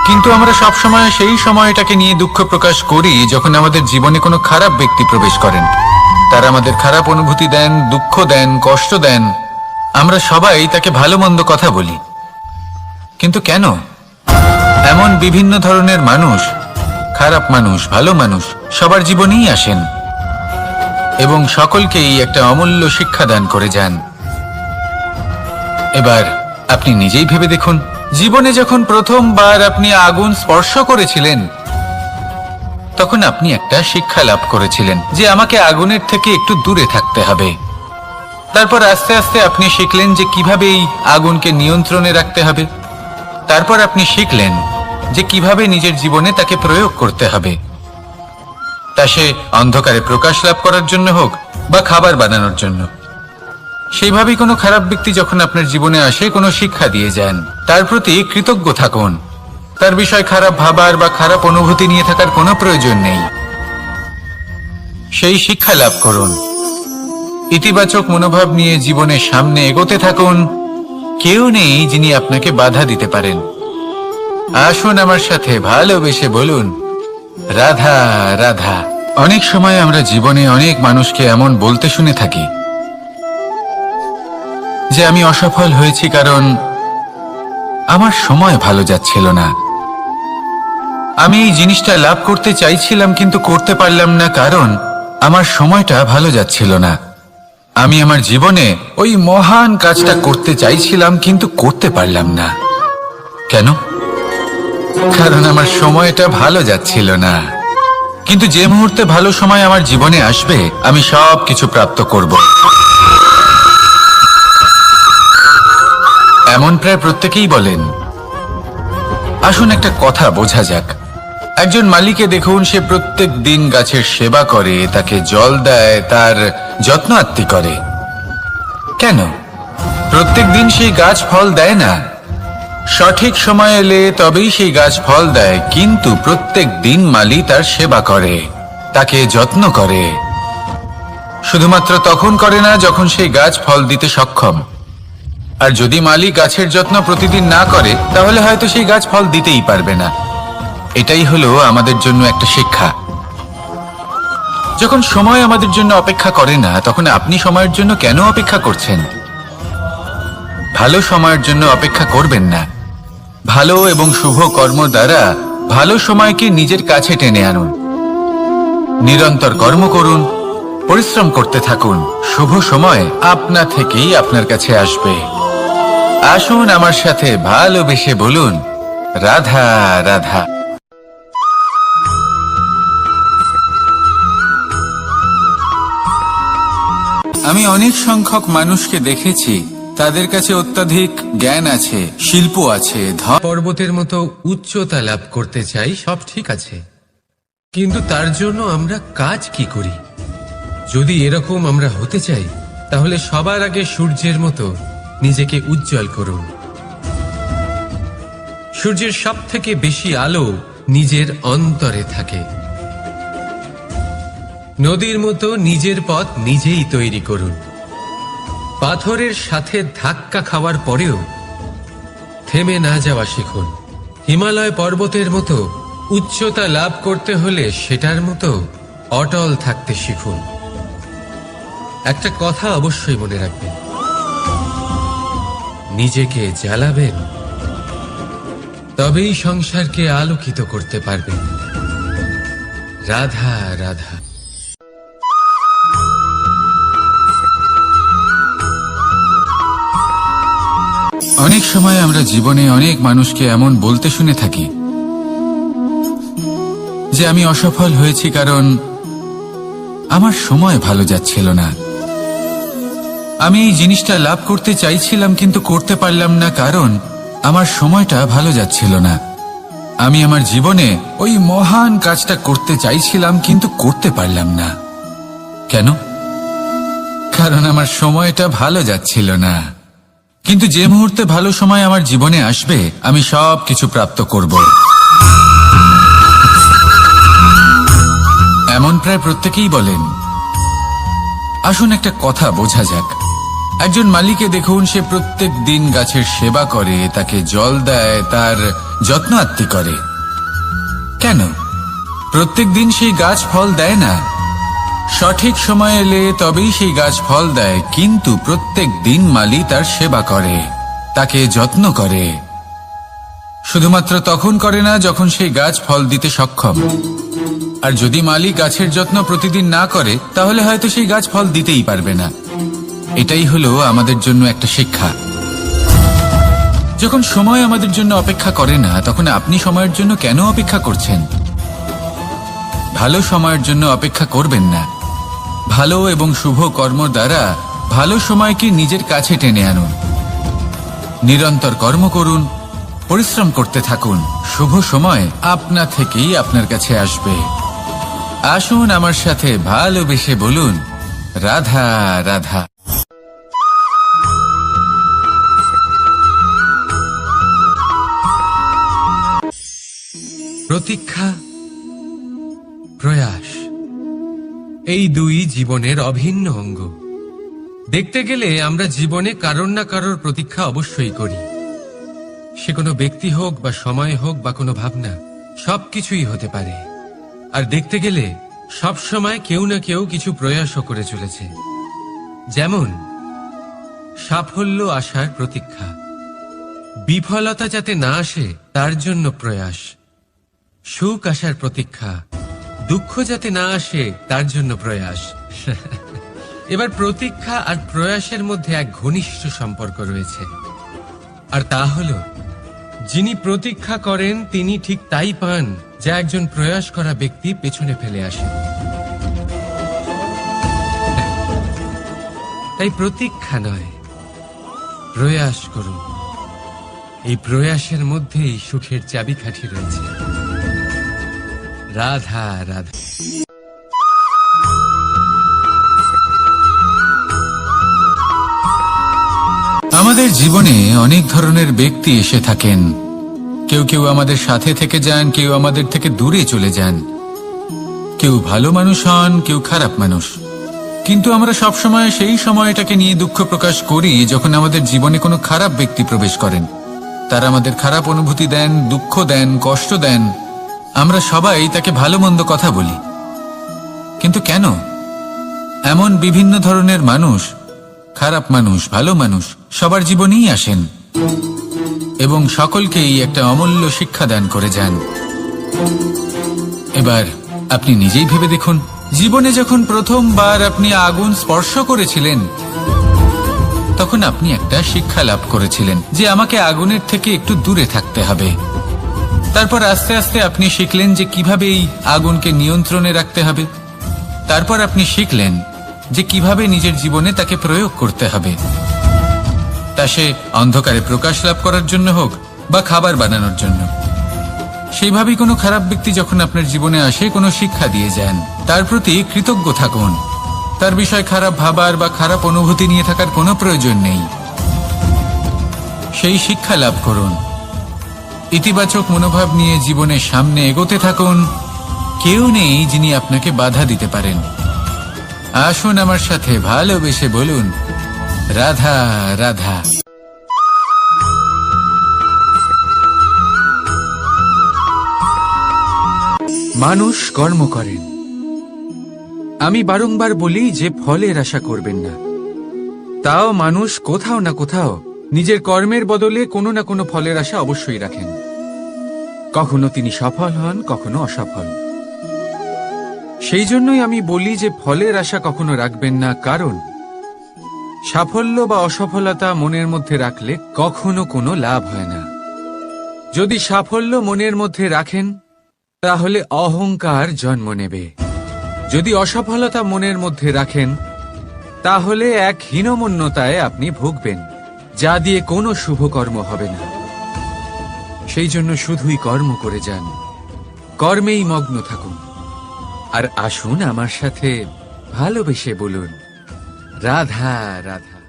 কিন্তু আমরা সবসময় সেই সময়টাকে নিয়ে দুঃখ প্রকাশ করি যখন আমাদের জীবনে কোনো খারাপ ব্যক্তি প্রবেশ করেন। তারা আমাদের খারাপ অনুভূতি দেন, দুঃখ দেন, কষ্ট দেন। আমরা সবাই তাকে ভালো মন্দ কথা বলি। কিন্তু কেন? এমন বিভিন্ন ধরনের মানুষ, খারাপ মানুষ, ভালো মানুষ সবার জীবনেই আসেন এবং সকলকেই একটা অমূল্য শিক্ষা দান করে যান। এবার আপনি নিজেই ভেবে দেখুন, জীবনে যখন প্রথমবার আপনি আগুন স্পর্শ করেছিলেন তখন আপনি একটা শিক্ষা লাভ করেছিলেন যে আমাকে আগুনের থেকে একটু দূরে থাকতে হবে। তারপর আস্তে আস্তে আপনি শিখলেন যে কিভাবে এই আগুনকে নিয়ন্ত্রণে রাখতে হবে। তারপর আপনি শিখলেন যে কিভাবে নিজের জীবনে তাকে প্রয়োগ করতে হবে, তা সে অন্ধকারে প্রকাশ লাভ করার জন্য হোক বা খাবার বানানোর জন্য। সেইভাবেই কোনো খারাপ ব্যক্তি যখন আপনার জীবনে আসে, কোনো শিক্ষা দিয়ে যান, তার প্রতি কৃতজ্ঞ থাকুন। তার বিষয় খারাপ ভাবার বা খারাপ অনুভূতি নিয়ে থাকার কোনো প্রয়োজন নেই। সেই শিক্ষা লাভ করুন, ইতিবাচক মনোভাব নিয়ে জীবনের সামনে এগোতে থাকুন। কেউ নেই যিনি আপনাকে বাধা দিতে পারেন। আসুন আমার সাথে ভালোবেসে বলুন, রাধা রাধা। অনেক সময় আমরা জীবনে অনেক মানুষকে এমন বলতে শুনে থাকি যে আমি অসফল হয়েছি কারণ আমার সময় ভালো যাচ্ছিল না। আমি এই জিনিসটা লাভ করতে চাইছিলাম কিন্তু করতে পারলাম না কারণ আমার সময়টা ভালো যাচ্ছিল না। আমি আমার জীবনে ওই মহান কাজটা করতে চাইছিলাম কিন্তু করতে পারলাম না। কেন? কারণ আমার সময়টা ভালো যাচ্ছিল না। কিন্তু যে মুহূর্তে ভালো সময় আমার জীবনে আসবে আমি সব কিছু প্রাপ্ত করব। এমন প্রায় প্রত্যেকেই বলেন। আসুন একটা কথা বোঝা যাক। একজন মালিকে দেখুন, সে প্রত্যেক দিন গাছের সেবা করে, তাকে জল দেয়, তার যত্ন আত্তি করে। কেন? প্রত্যেক দিন সেই গাছ ফল দেয় না। সঠিক সময় এলে তবেই সেই গাছ ফল দেয়, কিন্তু প্রত্যেক দিন মালি তার সেবা করে, তাকে যত্ন করে। শুধুমাত্র তখন করে না যখন সেই গাছ ফল দিতে সক্ষম। আর যদি মালি গাছের যত্ন প্রতিদিন না করে তাহলে হয়তো সেই গাছ ফল দিতেই পারবে না। এটাই হলো আমাদের জন্য একটা শিক্ষা। যখন সময় আমাদের জন্য অপেক্ষা করে না তখন আপনি সময়ের জন্য কেন অপেক্ষা করছেন? ভালো সময়ের জন্য অপেক্ষা করবেন না। ভালো এবং শুভ কর্ম দ্বারা ভালো সময়কে নিজের কাছে টেনে আনুন। নিরন্তর কর্ম করুন, পরিশ্রম করতে থাকুন। শুভ সময় আপনা থেকেই আপনার কাছে আসবে। আসুন আমার সাথে ভালোবেসে বলুন, রাধা রাধা। আমি অনেক সংখ্যক মানুষকে দেখেছি, তাদের কাছে অত্যাধিক জ্ঞান আছে, শিল্প আছে, পর্বতের মতো উচ্চতা লাভ করতে চাই, সব ঠিক আছে, কিন্তু তার জন্য আমরা কাজ কি করি? যদি এরকম আমরা হতে চাই তাহলে সবার আগে সূর্যের মতো নিজেকে উজ্জ্বল করুন। সূর্যের সব থেকে বেশি আলো নিজের অন্তরে থাকে। নদীর মতো নিজের পথ নিজেই তৈরি করুন। পাথরের সাথে ধাক্কা খাওয়ার পরেও থেমে না যাওয়া শিখুন। হিমালয় পর্বতের মতো উচ্চতা লাভ করতে হলে সেটার মতো অটল থাকতে শিখুন। একটা কথা অবশ্যই মনে রাখবেন, নিজেকে জ্বালাবেন, তবেই সংসারকে আলোকিত করতে পারবেন। রাধা রাধা। অনেক সময় আমরা জীবনে অনেক মানুষকে এমন বলতে শুনে থাকি যে আমি অসফল হয়েছি কারণ আমার সময় ভালো যাচ্ছিল না। আমি এই জিনিসটা লাভ করতে চাইছিলাম কিন্তু করতে পারলাম না কারণ আমার সময়টা ভালো যাচ্ছিল না। আমি আমার জীবনে ওই মহান কাজটা করতে চাইছিলাম কিন্তু করতে পারলাম না। কেন? কারণ আমার সময়টা ভালো যাচ্ছিল না। কিন্তু যে মুহূর্তে ভালো সময় আমার জীবনে আসবে আমি সব কিছু প্রাপ্ত করব। এমন প্রায় প্রত্যেকেই বলেন। আসুন একটা কথা বোঝা যাক। একজন মালিকে দেখুন, সে প্রত্যেক দিন গাছের সেবা করে, তাকে জল দেয়, তার যত্ন আত্তি করে। কেন? প্রত্যেক দিন সেই গাছ ফল দেয় না। সঠিক সময় এলে তবেই সেই গাছ ফল দেয়, কিন্তু প্রত্যেক দিন মালি তার সেবা করে, তাকে যত্ন করে। শুধুমাত্র তখন করে না যখন সেই গাছ ফল দিতে সক্ষম। আর যদি মালি গাছের যত্ন প্রতিদিন না করে তাহলে হয়তো সেই গাছ ফল দিতেই পারবে না। এটাই হলো আমাদের জন্য একটা শিক্ষা। যখন সময় আমাদের জন্য অপেক্ষা করে না তখন আপনি সময়ের জন্য কেন অপেক্ষা করছেন? ভালো সময়ের জন্য অপেক্ষা করবেন না। ভালো এবং শুভ কর্ম দ্বারা ভালো সময়কে নিজের কাছে টেনে আনুন। নিরন্তর কর্ম করুন, পরিশ্রম করতে থাকুন। শুভ সময় আপনা থেকেই আপনার কাছে আসবে। আসুন আমার সাথে ভালোবেসে বলুন, রাধা রাধা। প্রতীক্ষা, প্রয়াস, এই দুই জীবনের অভিন্ন অঙ্গ। দেখতে গেলে আমরা জীবনে কারোর না কারোর প্রতীক্ষা অবশ্যই করি। সে কোনো ব্যক্তি হোক বা সময় হোক বা কোনো ভাবনা, সবকিছুই হতে পারে। আর দেখতে গেলে সব সময় কেউ না কেউ কিছু প্রয়াসও করে চলেছে। যেমন সাফল্য আসার প্রতীক্ষা, বিফলতা যাতে না আসে তার জন্য প্রয়াস। সুখ আসার প্রতীক্ষা, দুঃখ যাতে না আসে তার জন্য প্রয়াস। এবার প্রতীক্ষা আর প্রয়াসের মধ্যে এক ঘনিষ্ঠ সম্পর্ক রয়েছে, আর তা হল যিনি প্রতীক্ষা করেন তিনি ঠিক তাই পান যা একজন প্রয়াস করা ব্যক্তি পেছনে ফেলে আসে। তাই প্রতীক্ষা নয়, প্রয়াস করুন। এই প্রয়াসের মধ্যেই সুখের চাবিকাঠি রয়েছে। রাধা রাধা। আমাদের জীবনে অনেক ধরনের ব্যক্তি এসে থাকেন। কেউ কেউ আমাদের সাথে থেকে যান, কেউ আমাদের থেকে দূরে চলে যান। কেউ ভালো মানুষ হন, কেউ খারাপ মানুষ। কিন্তু আমরা সবসময় সেই সময়টাকে নিয়ে দুঃখ প্রকাশ করি যখন আমাদের জীবনে কোনো খারাপ ব্যক্তি প্রবেশ করেন। তারা আমাদের খারাপ অনুভূতি দেন, দুঃখ দেন, কষ্ট দেন। আমরা সবাই তাকে ভালো মন্দ কথা বলি। কিন্তু কেন? এমন বিভিন্ন ধরনের মানুষ, খারাপ মানুষ, ভালো মানুষ সবার জীবনেই আসেন এবং সকলকেই একটা অমূল্য শিক্ষা দান করে যান। এবার আপনি নিজেই ভেবে দেখুন, জীবনে যখন প্রথমবার আপনি আগুন স্পর্শ করেছিলেন তখন আপনি একটা শিক্ষা লাভ করেছিলেন যে আমাকে আগুনের থেকে একটু দূরে থাকতে হবে। তারপর আস্তে আস্তে আপনি শিখলেন যে কিভাবে এই আগুনকে নিয়ন্ত্রণে রাখতে হবে। তারপর আপনি শিখলেন যে কিভাবে নিজের জীবনে তাকে প্রয়োগ করতে হবে, তা সে অন্ধকারে প্রকাশ লাভ করার জন্য হোক বা খাবার বানানোর জন্য। সেইভাবেই কোনো খারাপ ব্যক্তি যখন আপনার জীবনে আসে কোনো শিক্ষা দিয়ে যান, তার প্রতি কৃতজ্ঞ থাকুন। তার বিষয় খারাপ ভাবার বা খারাপ অনুভূতি নিয়ে থাকার কোনো প্রয়োজন নেই। সেই শিক্ষা লাভ করুন, ইতিবাচক মনোভাব নিয়ে জীবনের সামনে এগোতে থাকুন। কেউ নেই যিনি আপনাকে বাধা দিতে পারেন। আসুন আমার সাথে ভালোবেসে বলুন, রাধা রাধা। মানুষ কর্ম করেন, আমি বারংবার বলি যে ফলের আশা করবেন না। তাও মানুষ কোথাও না কোথাও নিজের কর্মের বদলে কোনো না কোনো ফলের আশা অবশ্যই রাখেন। কখনো তিনি সফল হন, কখনো অসফল। সেই জন্যই আমি বলি যে ফলের আশা কখনো রাখবেন না, কারণ সাফল্য বা অসফলতা মনের মধ্যে রাখলে কখনো কোনো লাভ হয় না। যদি সাফল্য মনের মধ্যে রাখেন তাহলে অহংকার জন্ম নেবে। যদি অসফলতা মনের মধ্যে রাখেন তাহলে এক হীনমন্যতায় আপনি ভুগবেন, যা দিয়ে কোনো শুভকর্ম হবে না। সেই জন্য শুধুই কর্ম করে যান, কর্মেই মগ্ন থাকুন। আর আসুন আমার সাথে ভালোবেসে বলুন, রাধা রাধা।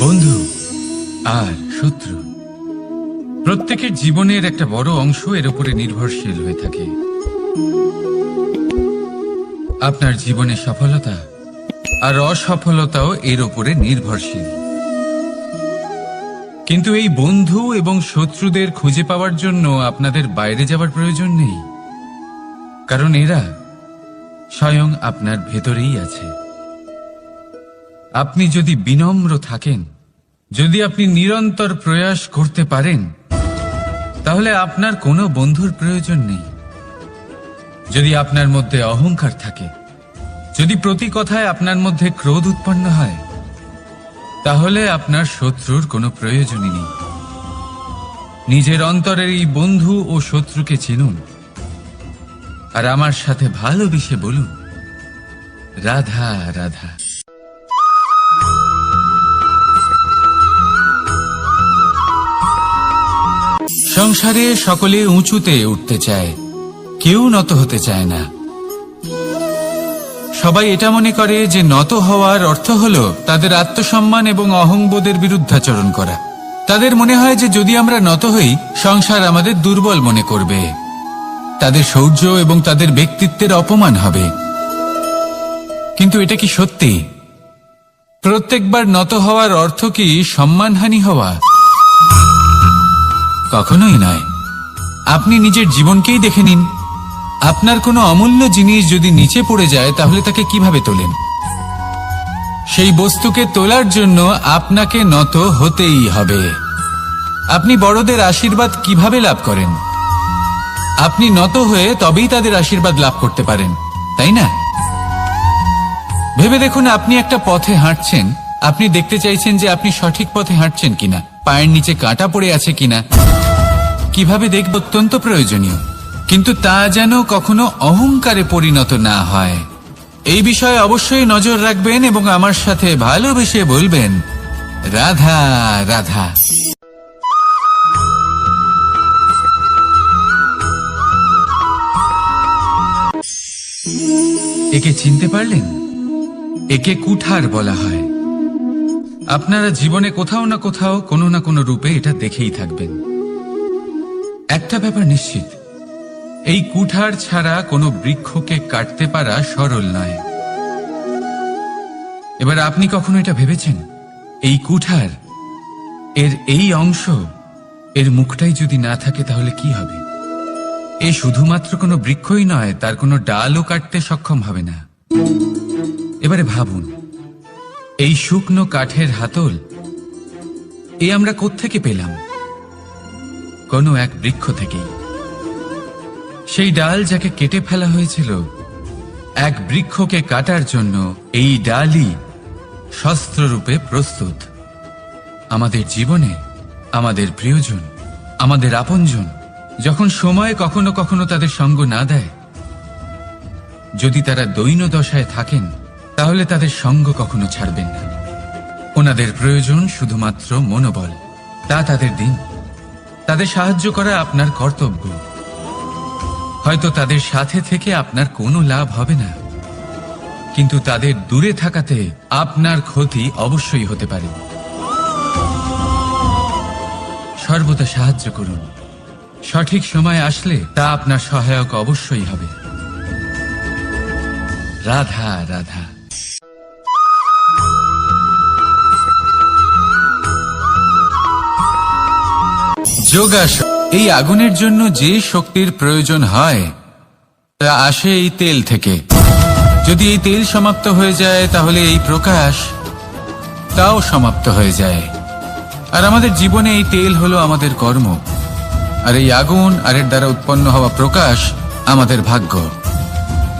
বন্ধু আর শত্রু প্রত্যেকের জীবনের একটা বড় অংশ এর উপরে নির্ভরশীল হয়ে থাকে। আপনার জীবনে সফলতা আর অসফলতাও এর উপরে নির্ভরশীল। কিন্তু এই বন্ধু এবং শত্রুদের খুঁজে পাওয়ার জন্য আপনাদের বাইরে যাওয়ার প্রয়োজন নেই, কারণ এরা স্বয়ং আপনার ভেতরেই আছে। আপনি যদি বিনম্র থাকেন, যদি আপনি নিরন্তর প্রয়াস করতে পারেন, তাহলে আপনার কোনো বন্ধুর প্রয়োজন নেই। যদি আপনার মধ্যে অহংকার থাকে, যদি প্রতি কথায় আপনার মধ্যে ক্রোধ উৎপন্ন হয়, তাহলে আপনার শত্রুর কোনো প্রয়োজনই নেই। নিজের অন্তরের এই বন্ধু ও শত্রুকে চিনুন, আর আমার সাথে ভালোবেসে বলুন, রাধা রাধা। সংসারে সকলে উঁচুতে উঠতে চায়, কেউ নত হতে চায় না। সবাই এটা মনে করে যে নত হওয়ার অর্থ হল তাদের আত্মসম্মান এবং অহংবোধের বিরুদ্ধাচরণ করা। তাদের মনে হয় যে যদি আমরা নত হই, সংসার আমাদের দুর্বল মনে করবে, তাদের শৌর্য এবং তাদের ব্যক্তিত্বের অপমান হবে। কিন্তু এটা কি সত্যি? প্রত্যেকবার নত হওয়ার অর্থ কি সম্মানহানি হওয়া? কখনোই নয়। আপনি নিজের জীবনকেই দেখে নিন। আপনার কোনো অমূল্য জিনিস যদি নিচে পড়ে যায়, তাহলে তাকে কিভাবে তোলেন? সেই বস্তুকে তোলার জন্য আপনাকে নত হতেই হবে। আপনি বড়দের আশীর্বাদ কিভাবে লাভ করেন? আপনি নত হয়ে তবেই তাদের আশীর্বাদ লাভ করতে পারেন, তাই না? ভেবে দেখুন, আপনি একটা পথে হাঁটছেন, আপনি দেখতে চাইছেন যে আপনি সঠিক পথে হাঁটছেন কিনা, পায়ের নিচে কাঁটা পড়ে আছে কিনা। কিভাবে দেখব অত্যন্ত প্রয়োজনীয়, কিন্তু তা যেন কখনো অহংকারে পরিণত না হয়। এই বিষয়ে অবশ্যই নজর রাখবেন এবং আমার সাথে ভালোবেসে বলবেন, রাধা রাধা। একে চিনতে পারলেন? একে কুঠার বলা হয়। আপনারা জীবনে কোথাও না কোথাও কোনো না কোনো রূপে এটা দেখেই থাকবেন। একটা ব্যাপার নিশ্চিত, এই কুঠার ছাড়া কোনো বৃক্ষকে কাটতে পারা সরল নয়। এবার আপনি কখনো এটা ভেবেছেন, এই কুঠার এর এই অংশ, এর মুখটাই যদি না থাকে তাহলে কি হবে? এ শুধুমাত্র কোনো বৃক্ষই নয়, তার কোনো ডালও কাটতে সক্ষম হবে না। এবারে ভাবুন, এই শুকনো কাঠের হাতল এ আমরা কোত্থেকে পেলাম? কোনো এক বৃক্ষ থেকেই। সেই ডাল যাকে কেটে ফেলা হয়েছিল এক বৃক্ষকে কাটার জন্য, এই ডালই শস্ত্ররূপে প্রস্তুত। আমাদের জীবনে আমাদের প্রিয়জন, আমাদের আপনজন যখন সময় কখনো কখনো তাদের সঙ্গ না দেয়, যদি তারা দৈন্য দশায় থাকেন, তাহলে তাদের সঙ্গ কখনো ছাড়বেন না। ওনাদের প্রয়োজন শুধুমাত্র মনোবল। তা তাদের দিন, তাদের সাহায্য করা আপনার কর্তব্য। হয়তো তাদের সাথে থেকে আপনার কোনো লাভ হবে না, কিন্তু তাদের দূরে থাকাতে আপনার ক্ষতি অবশ্যই হতে পারে। সর্বদা সাহায্য করুন। সঠিক সময় আসলে তা আপনার সহায়ক অবশ্যই হবে। রাধা রাধা। যোগাসন। এই আগুনের জন্য যে শক্তির প্রয়োজন হয় তা আসে এই তেল থেকে। যদি এই তেল সমাপ্ত হয়ে যায় তাহলে এই প্রকাশ তাও সমাপ্ত হয়ে যায়। আর আমাদের জীবনে এই তেল হলো আমাদের কর্ম, আর এই আগুন আর এর দ্বারা উৎপন্ন হওয়া প্রকাশ আমাদের ভাগ্য।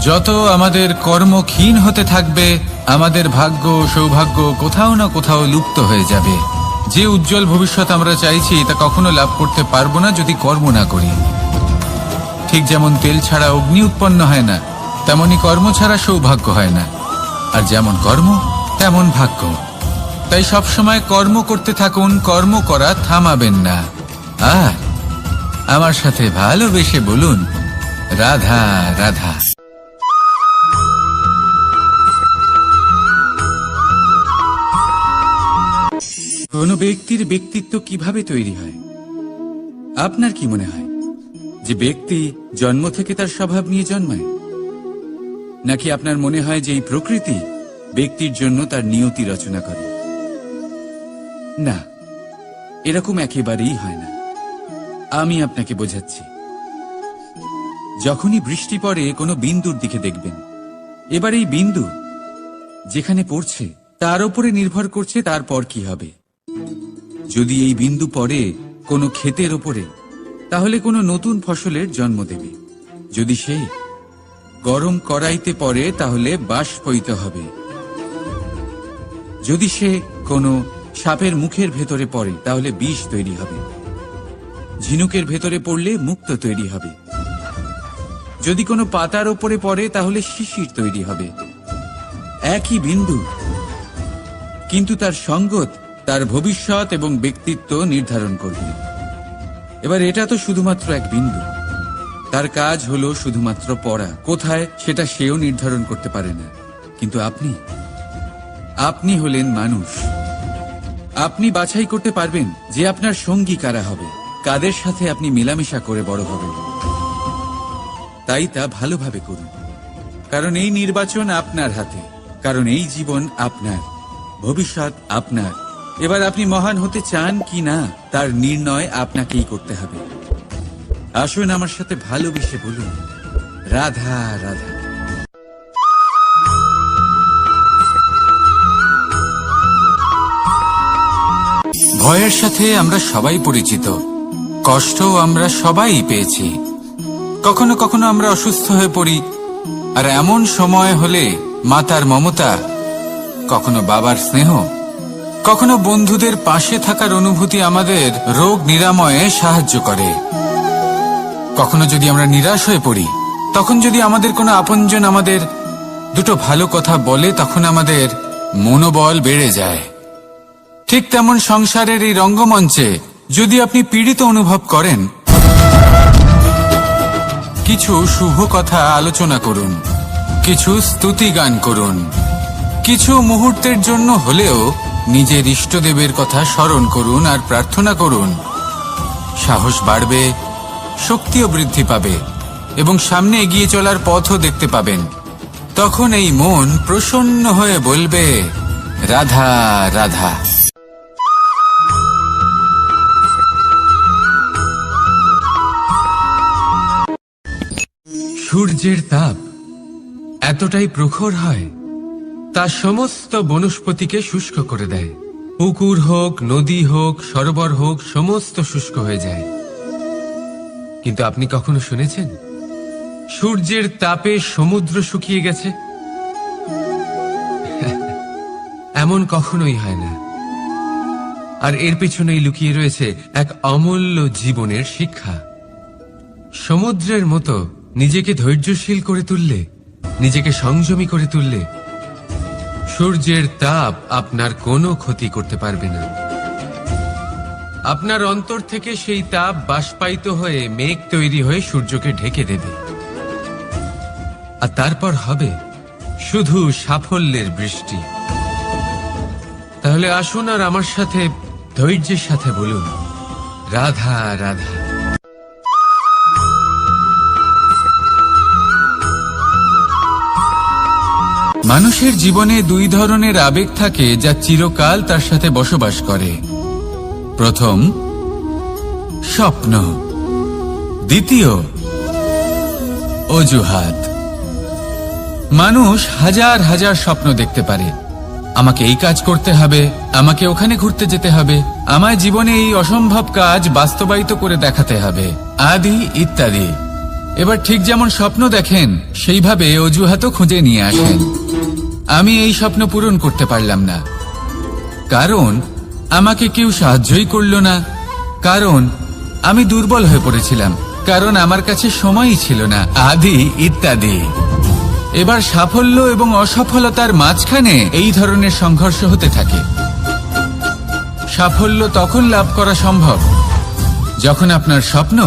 যত আমাদের কর্ম ক্ষীণ হতে থাকবে, আমাদের ভাগ্য সৌভাগ্য কোথাও না কোথাও লুপ্ত হয়ে যাবে। যে উজ্জ্বল ভবিষ্যৎ আমরা চাইছি তা কখনো লাভ করতে পারবো না যদি কর্ম না করি। ঠিক যেমন তেল ছাড়া অগ্নি উৎপন্ন হয় না, তেমনি কর্ম ছাড়া সৌভাগ্য হয় না। আর যেমন কর্ম তেমন ভাগ্য। তাই সবসময় কর্ম করতে থাকুন, কর্ম করা থামাবেন না। আর আমার সাথে ভালোবেসে বলুন, রাধা রাধা। কোনো ব্যক্তির ব্যক্তিত্ব কিভাবে তৈরি হয়? আপনার কি মনে হয় যে ব্যক্তি জন্ম থেকে তার স্বভাব নিয়ে জন্মায়, নাকি আপনার মনে হয় যে এই প্রকৃতি ব্যক্তির জন্য তার নিয়তি রচনা করে? না, এরকম একেবারেই হয় না। আমি আপনাকে বোঝাচ্ছি। যখনই বৃষ্টি পড়ে কোনো বিন্দুর দিকে দেখবেন। এবার এই বিন্দু যেখানে পড়ছে তার উপরে নির্ভর করছে তারপর কি হবে। যদি এই বিন্দু পড়ে কোনো ক্ষেতের ওপরে, তাহলে কোনো নতুন ফসলের জন্ম দেবে। যদি সে গরম কড়াইতে পড়ে তাহলে বাষ্পীত হবে। যদি সে কোনো সাপের মুখের ভেতরে পড়ে তাহলে বিষ তৈরি হবে। ঝিনুকের ভেতরে পড়লে মুক্তো তৈরি হবে। যদি কোনো পাতার ওপরে পড়ে তাহলে শিশির তৈরি হবে। একই বিন্দু, কিন্তু তার সঙ্গত তার ভবিষ্যৎ এবং ব্যক্তিত্ব নির্ধারণ করবে। এবার এটা তো শুধুমাত্র এক বিন্দু, তার কাজ হলো শুধুমাত্র পড়া। কোথায় সেটা সেও নির্ধারণ করতে পারে না। কিন্তু আপনি হলেন মানুষ। আপনি বাছাই করতে পারবেন যে আপনার সঙ্গী কারা হবে, কাদের সাথে আপনি মেলামেশা করে বড় হবেন। তাই তা ভালোভাবে করুন, কারণ এই নির্বাচন আপনার হাতে, কারণ এই জীবন আপনার, ভবিষ্যৎ আপনার। এবার আপনি মহান হতে চান কি না তার নির্ণয় আপনাকেই করতে হবে। আসুন আমার সাথে ভালোবেসে বলুন, রাধা রাধা। ভয়ের সাথে আমরা সবাই পরিচিত, কষ্টও আমরা সবাই পেয়েছি। কখনো কখনো আমরা অসুস্থ হয়ে পড়ি, আর এমন সময় হলে মাতার মমতা, কখনো বাবার স্নেহ, কখনো বন্ধুদের পাশে থাকার অনুভূতি আমাদের রোগ নিরাময়ে সাহায্য করে। কখনো যদি আমরা নিরাশ হয়ে পড়ি, তখন যদি আমাদের কোনো আপনজন আমাদের দুটো ভালো কথা বলে, তখন আমাদের মনোবল বেড়ে যায়। ঠিক তেমন সংসারের এই রঙ্গমঞ্চে যদি আপনি পীড়িত অনুভব করেন, কিছু শুভ কথা আলোচনা করুন, কিছু স্তুতি গান করুন, কিছু মুহূর্তের জন্য হলেও নিজের ইষ্টদেবের কথা স্মরণ করুন আর প্রার্থনা করুন। সাহস বাড়বে, শক্তিও বৃদ্ধি পাবে এবং সামনে এগিয়ে চলার পথও দেখতে পাবেন। তখন এই মন প্রসন্ন হয়ে বলবে, রাধা রাধা। সূর্যের তাপ এতটাই প্রখর হয়, তা সমস্ত বনস্পতিকে শুষ্ক করে দেয়। পুকুর হোক, নদী হোক, সরোবর হোক, সমস্ত শুষ্ক হয়ে যায়। কিন্তু আপনি কখনো শুনেছেন সূর্যের তাপে সমুদ্র শুকিয়ে গেছে? এমন কখনোই হয় না। আর এর পিছনেই লুকিয়ে রয়েছে এক অমূল্য জীবনের শিক্ষা। সমুদ্রের মতো নিজেকে ধৈর্যশীল করে তুললে, নিজেকে সংযমী করে তুললে, সূর্যের তাপ আপনার কোনো ক্ষতি করতে পারবে না। আপনার অন্তর থেকে সেই তাপ বাষ্পায়িত হয়ে মেঘ তৈরি হয়ে সূর্যকে ঢেকে দেবে, আর তারপর হবে শুধু সাফল্যের বৃষ্টি। তাহলে আসুন আর আমার সাথে ধৈর্যের সাথে বলুন, রাধা রাধা। মানুষের জীবনে দুই ধরনের আবেগ থাকে যা চিরকাল তার সাথে বসবাস করে। প্রথম, স্বপ্ন। দ্বিতীয়, অজুহাত। মানুষ হাজার হাজার স্বপ্ন দেখতে পারে। আমাকে এই কাজ করতে হবে, আমাকে ওখানে ঘুরতে যেতে হবে, আমার জীবনে এই অসম্ভব কাজ বাস্তবায়িত করে দেখাতে হবে, আদি ইত্যাদি। এবার ঠিক যেমন স্বপ্ন দেখেন সেইভাবে অজুহাতও খুঁজে নিয়ে আসেন। আমি এই স্বপ্ন পূরণ করতে পারলাম না, কারণ আমাকে কেউ সাহায্যই করলো না, কারণ আমি দুর্বল হয়ে পড়েছিলাম, কারণ আমার কাছে সময়ই ছিল না, আদি ইত্যাদি। এবার সাফল্য এবং অসফলতার মাঝখানে এই ধরনের সংঘর্ষ হতে থাকে। সাফল্য তখন লাভ করা সম্ভব যখন আপনার স্বপ্ন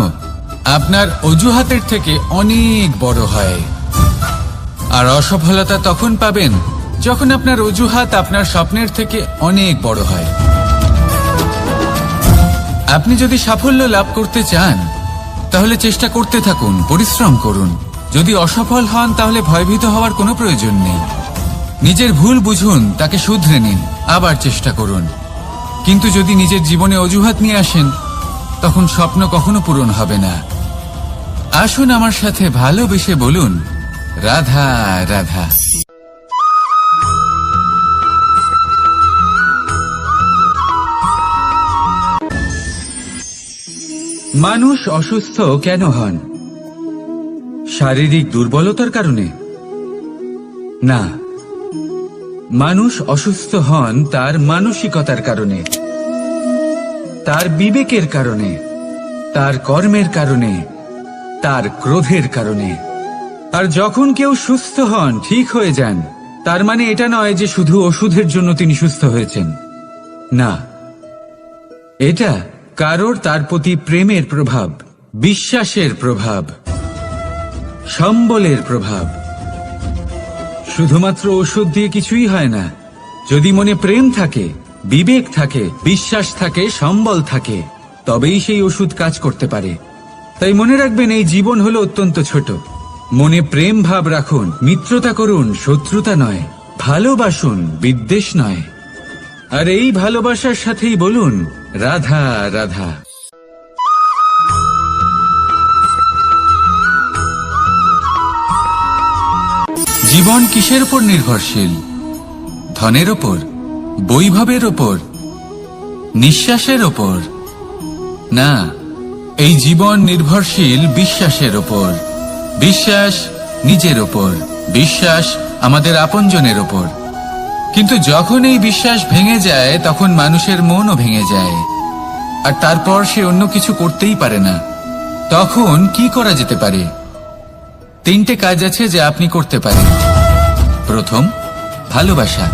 আপনার অজুহাতের থেকে অনেক বড় হয়, আর অসফলতা তখন পাবেন যখন আপনার অজুহাত আপনার স্বপ্নের থেকে অনেক বড় হয়। আপনি যদি সাফল্য লাভ করতে চান তাহলে চেষ্টা করতে থাকুন, পরিশ্রম করুন। যদি অসফল হন তাহলে ভয়ভীত হওয়ার কোনো প্রয়োজন নেই। নিজের ভুল বুঝুন, তাকে শুধরে নিন, আবার চেষ্টা করুন। কিন্তু যদি নিজের জীবনে অজুহাত নিয়ে আসেন তখন স্বপ্ন কখনো পূরণ হবে না। আসুন আমার সাথে ভালোবেসে বলুন, রাধা রাধা। মানুষ অসুস্থ কেন হন? শারীরিক দুর্বলতার কারণে? না, মানুষ অসুস্থ হন তার মানসিকতার কারণে, তার বিবেকের কারণে, তার কর্মের কারণে, তার ক্রোধের কারণে। আর যখন কেউ সুস্থ হন, ঠিক হয়ে যান, তার মানে এটা নয় যে শুধু ওষুধের জন্য তিনি সুস্থ হয়েছেন। না, এটা কারোর তার প্রতি প্রেমের প্রভাব, বিশ্বাসের প্রভাব, সম্বলের প্রভাব। শুধুমাত্র ওষুধ দিয়ে কিছুই হয় না। যদি মনে প্রেম থাকে, বিবেক থাকে, বিশ্বাস থাকে, সম্বল থাকে, তবেই সেই ওষুধ কাজ করতে পারে। তাই মনে রাখবেন, এই জীবন হলো অত্যন্ত ছোট। মনে প্রেম ভাব রাখুন, মিত্রতা করুন, শত্রুতা নয়। ভালোবাসুন, বিদ্বেষ নয়। আর এই ভালোবাসার সাথেই বলুন, রাধা রাধা। জীবন কিসের উপর নির্ভরশীল? ধনের ওপর, বৈভবের ওপর, নিঃশ্বাসের ওপর? না, এই জীবন নির্ভরশীল বিশ্বাসের ওপর। বিশ্বাস নিজের ওপর, বিশ্বাস আমাদের আপনজনের ওপর। কিন্তু যখন এই বিশ্বাস ভেঙে যায় তখন মানুষের মনও ভেঙে যায়, আর তারপর সে অন্য কিছু করতেই পারে না। তখন কি করা যেতে পারে? 3টে কাজ আছে যা আপনি করতে পারেন। প্রথম, ভালোবাসা।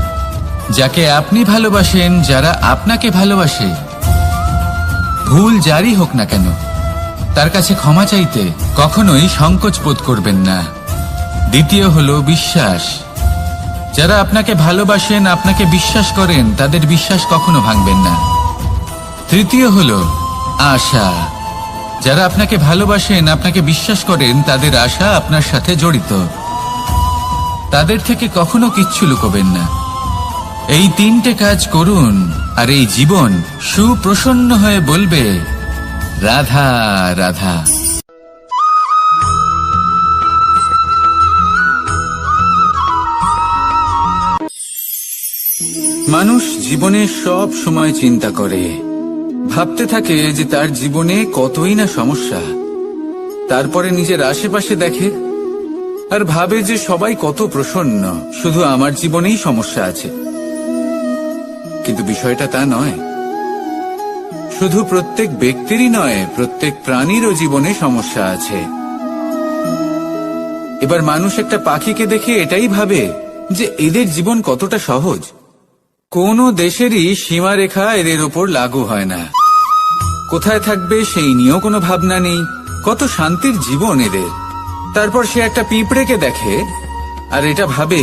যাকে আপনি ভালোবাসেন, যারা আপনাকে ভালোবাসে, ভুল যারই হোক না কেন, তার কাছে ক্ষমা চাইতে কখনোই সংকোচ বোধ করবেন না। দ্বিতীয় হলো বিশ্বাস। যারা আপনাকে ভালোবাসেন, আপনাকে বিশ্বাস করেন, তাদের বিশ্বাস কখনো ভাঙবেন না। তৃতীয় হলো আশা। যারা আপনাকে ভালোবাসেন, আপনাকে বিশ্বাস করেন, তাদের আশা আপনার সাথে জড়িত। তাদের থেকে কখনো কিচ্ছু লুকোবেন না। এই 3টে কাজ করুন, আর এই জীবন সুপ্রসন্ন হয়ে বলবে, রাধা রাধা। মানুষ জীবনে সব সময় চিন্তা করে, ভাবতে থাকে যে তার জীবনে কতই না সমস্যা। তারপরে নিজের আশেপাশে দেখে আর ভাবে যে সবাই কত প্রসন্ন, শুধু আমার জীবনেই সমস্যা আছে। কিন্তু বিষয়টা তা নয়। শুধু প্রত্যেক ব্যক্তিরই নয়, প্রত্যেক প্রাণীরও জীবনে সমস্যা আছে। এবার মানুষ একটা পাখিকে দেখে এটাই ভাবে যে এদের জীবন কতটা সহজ। কোন দেশেরই সীমারেখা এদের ওপর লাগু হয় না। কোথায় থাকবে সেই নিয়েও কোনো ভাবনা নেই। কত শান্তির জীবন এদের। তারপর সে একটা পিঁপড়েকে দেখে আর এটা ভাবে,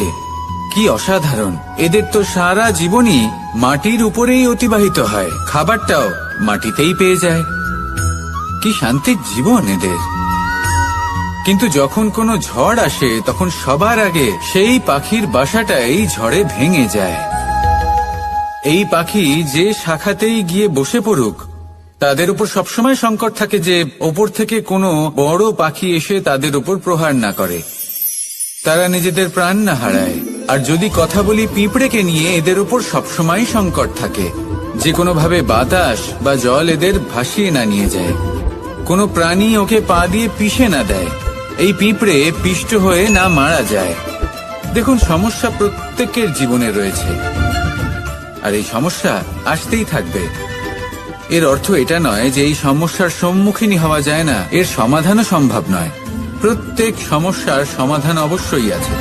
কি অসাধারণ, এদের তো সারা জীবনই মাটির উপরেই অতিবাহিত হয়, খাবারটাও মাটিতেই পেয়ে যায়। কি শান্তির জীবন এদের। কিন্তু যখন কোনো ঝড় আসে তখন সবার আগে সেই পাখির বাসাটাই ঝড়ে ভেঙে যায়। এই পাখি যে শাখাতেই গিয়ে বসে পড়ুক, তাদের উপর সবসময় সংকট থাকে যে ওপর থেকে কোনো বড় পাখি এসে তাদের উপর প্রহার না করে, তারা নিজেদের প্রাণ না হারায়। আর যদি কথা বলি পিঁপড়েকে নিয়ে, এদের উপর সবসময় সংকট থাকে যে কোনোভাবে বাতাস বা জল এদের ভাসিয়ে না নিয়ে যায়, কোনো প্রাণী ওকে পা দিয়ে পিষে না দেয়, এই পিঁপড়ে পিষ্ট হয়ে না মারা যায়। দেখুন, সমস্যা প্রত্যেকের জীবনে রয়েছে, আর এই সমস্যা আসতেই থাকবে। এর অর্থ এটা নয় যে এই সমস্যার সম্মুখীন হওয়া যায় না, এর সমাধানও সম্ভব নয়। প্রত্যেক সমস্যার সমাধান অবশ্যই আছে,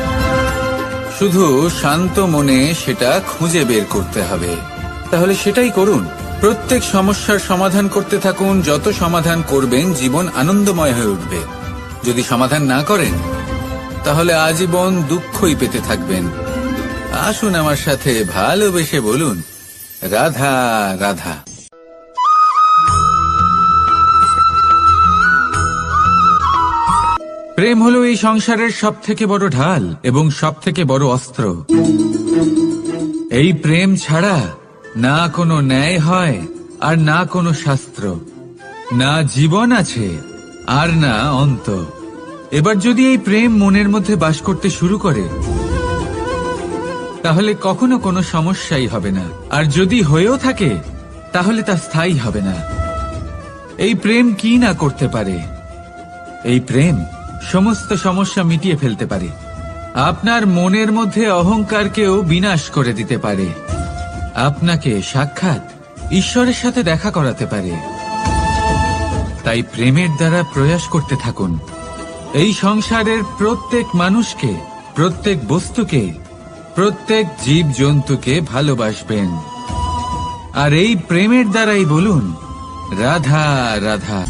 শুধু শান্ত মনে সেটা খুঁজে বের করতে হবে। তাহলে সেটাই করুন, প্রত্যেক সমস্যার সমাধান করতে থাকুন। যত সমাধান করবেন জীবন আনন্দময় হয়ে উঠবে। যদি সমাধান না করেন তাহলে আজীবন দুঃখই পেতে থাকবেন। আসুন আমার সাথে ভালোবেসে বলুন, রাধা রাধা। প্রেম হলো এই সংসারের সবথেকে বড় ঢাল এবং সবথেকে বড় অস্ত্র। এই প্রেম ছাড়া না কোনো ন্যায় হয় আর না কোনো শাস্ত্র, না জীবন আছে আর না অন্ত। এবার যদি এই প্রেম মনের মধ্যে বাস করতে শুরু করে তাহলে কখনো কোনো সমস্যাই হবে না, আর যদি হয়েও থাকে তাহলে তা স্থায়ী হবে না। এই প্রেম কি না করতে পারে? এই প্রেম সমস্ত সমস্যা মিটিয়ে ফেলতে পারে, আপনার মনের মধ্যে অহংকারকেও বিনাশ করে দিতে পারে, আপনাকে সাক্ষাৎ ঈশ্বরের সাথে দেখা করাতে পারে। তাই প্রেমের দ্বারা প্রয়াস করতে থাকুন। এই সংসারের প্রত্যেক মানুষকে, প্রত্যেক বস্তুকে, প্রত্যেক জীব জন্তুকে ভালোবাসবেন, আর এই প্রেমের দ্বারাই বলুন, রাধা রাধা।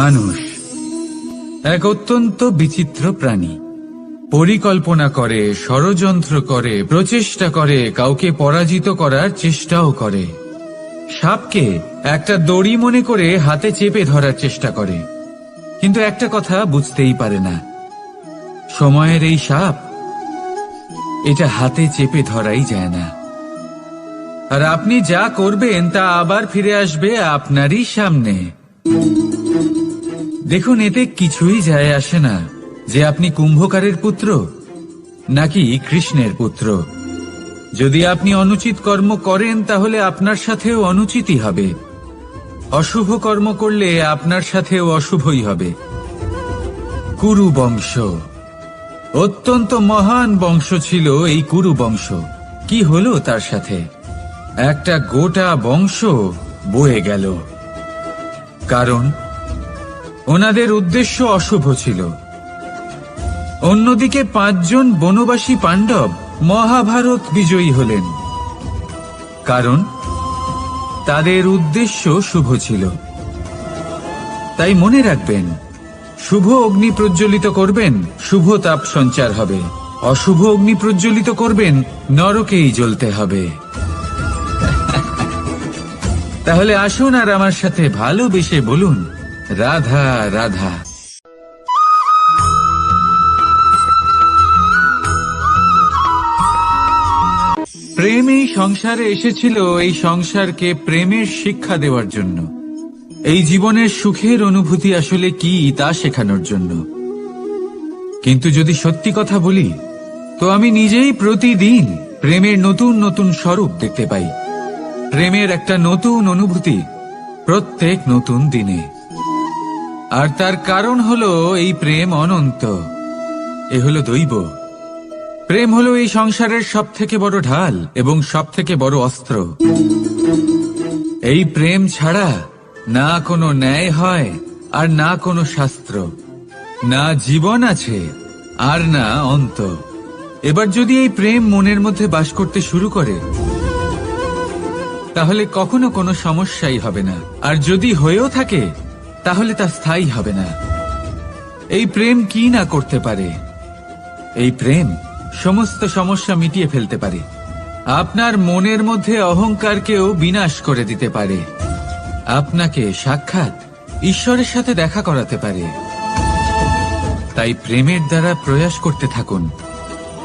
মানুষ এক অত্যন্ত বিচিত্র প্রাণী। পরিকল্পনা করে, ষড়যন্ত্র করে, প্রচেষ্টা করে, কাউকে পরাজিত করার চেষ্টাও করে। সাপকে একটা দড়ি মনে করে হাতে চেপে ধরার চেষ্টা করে, কিন্তু একটা কথা বুঝতেই পারে না, সময়ের এই সাপ, এটা হাতে চেপে ধরাই যায় না। আর আপনি যা করবেন তা আবার ফিরে আসবে আপনারই সামনে। দেখুন, এতে কিছুই যায় আসে না যে আপনি কুম্ভকারের পুত্র নাকি কৃষ্ণের পুত্র। যদি আপনি অনুচিত কর্ম করেন তাহলে আপনার সাথেও অনুচিতই হবে, অশুভ কর্ম করলে আপনার সাথেও অশুভই হবে। কুরু বংশ অত্যন্ত মহান বংশ ছিল। এই কুরু বংশ কি হলো তার সাথে? একটা গোটা বংশ বয়ে গেল, কারণ ওনাদের উদ্দেশ্য অশুভ ছিল। অন্যদিকে 5 জন বনবাসী পাণ্ডব মহাভারত বিজয়ী হলেন, কারণ তাদের উদ্দেশ্য শুভ ছিল। তাই মনে রাখবেন, শুভ অগ্নি প্রজ্বলিত করবেন, শুভ তাপ সঞ্চার হবে। অশুভ অগ্নি প্রজ্বলিত করবেন, নরকেই জ্বলতে হবে। তাহলে আসুন আর আমার সাথে ভালোবেসে বলুন, রাধা রাধা। প্রেম এই সংসারে এসেছিল এই সংসারকে প্রেমের শিক্ষা দেওয়ার জন্য, এই জীবনের সুখের অনুভূতি আসলে কি তা শেখানোর জন্য। কিন্তু যদি সত্যি কথা বলি, তো আমি নিজেই প্রতিদিন প্রেমের নতুন নতুন স্বরূপ দেখতে পাই। প্রেমের একটা নতুন অনুভূতি প্রত্যেক নতুন দিনে, আর তার কারণ হলো এই প্রেম অনন্ত। এ হলো দৈব। প্রেম হলো এই সংসারের সবথেকে বড় ঢাল এবং সবথেকে বড় অস্ত্র। এই প্রেম ছাড়া না কোনো ন্যায় হয় আর না কোনো শাস্ত্র, না জীবন আছে আর না অন্ত। এবার যদি এই প্রেম মনের মধ্যে বাস করতে শুরু করে তাহলে কখনো কোনো সমস্যাই হবে না, আর যদি হয়েও থাকে তাহলে তা স্থায়ী হবে না। এই প্রেম কি না করতে পারে? এই প্রেম সমস্ত সমস্যা মিটিয়ে ফেলতে পারে, আপনার মনের মধ্যে অহংকারকেও বিনাশ করে দিতে পারে, আপনাকে সাক্ষাৎ ঈশ্বরের সাথে দেখা করাতে পারে। তাই প্রেমের দ্বারা প্রয়াস করতে থাকুন।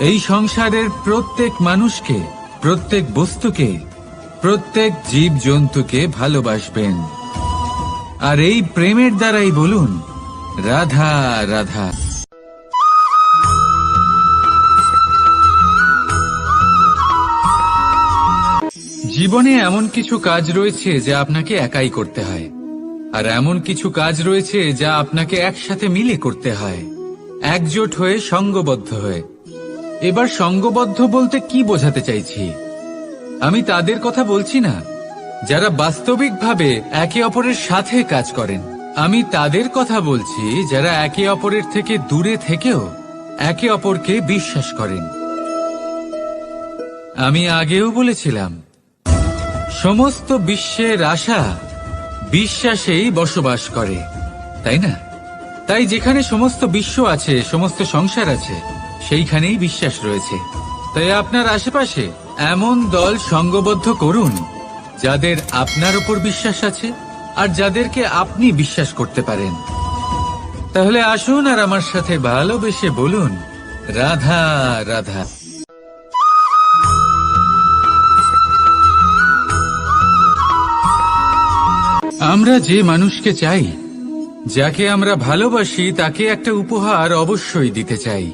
এই সংসারের প্রত্যেক মানুষকে, প্রত্যেক বস্তুকে, প্রত্যেক জীব জন্তুকে ভালোবাসবেন। আর এই প্রেমের দ্বারাই বলুন রাধা রাধা। জীবনে এমন কিছু কাজ রয়েছে যা আপনাকে একাই করতে হয়, আর এমন কিছু কাজ রয়েছে যা আপনাকে একসাথে মিলে করতে হয়, একজোট হয়ে, সঙ্গবদ্ধ হয়ে। এবার সঙ্গবদ্ধ বলতে কি বোঝাতে চাইছি? আমি তাদের কথা বলছি না যারা বাস্তবিকভাবে একে অপরের সাথে কাজ করেন। আমি তাদের কথা বলছি যারা একে অপরের থেকে দূরে থেকেও একে অপরকে বিশ্বাস করেন। আমি আগেও বলেছিলাম, সমস্ত বিশ্বের আশা বিশ্বাসেই বসবাস করে, তাই না? তাই যেখানে সমস্ত বিশ্ব আছে, সমস্ত সংসার আছে, সেইখানেই বিশ্বাস রয়েছে। তাই আপনার আশেপাশে এমন দল সঙ্গবদ্ধ করুন যাদের আপনার উপর বিশ্বাস আছে আর যাদেরকে আপনি বিশ্বাস করতে পারেন। তাহলে আসুন আর আমার সাথে ভালোবেসে বলুন রাধা রাধা। আমরা যে মানুষকে চাই, যাকে আমরা ভালোবাসি, তাকে একটা উপহার অবশ্যই দিতে চাই।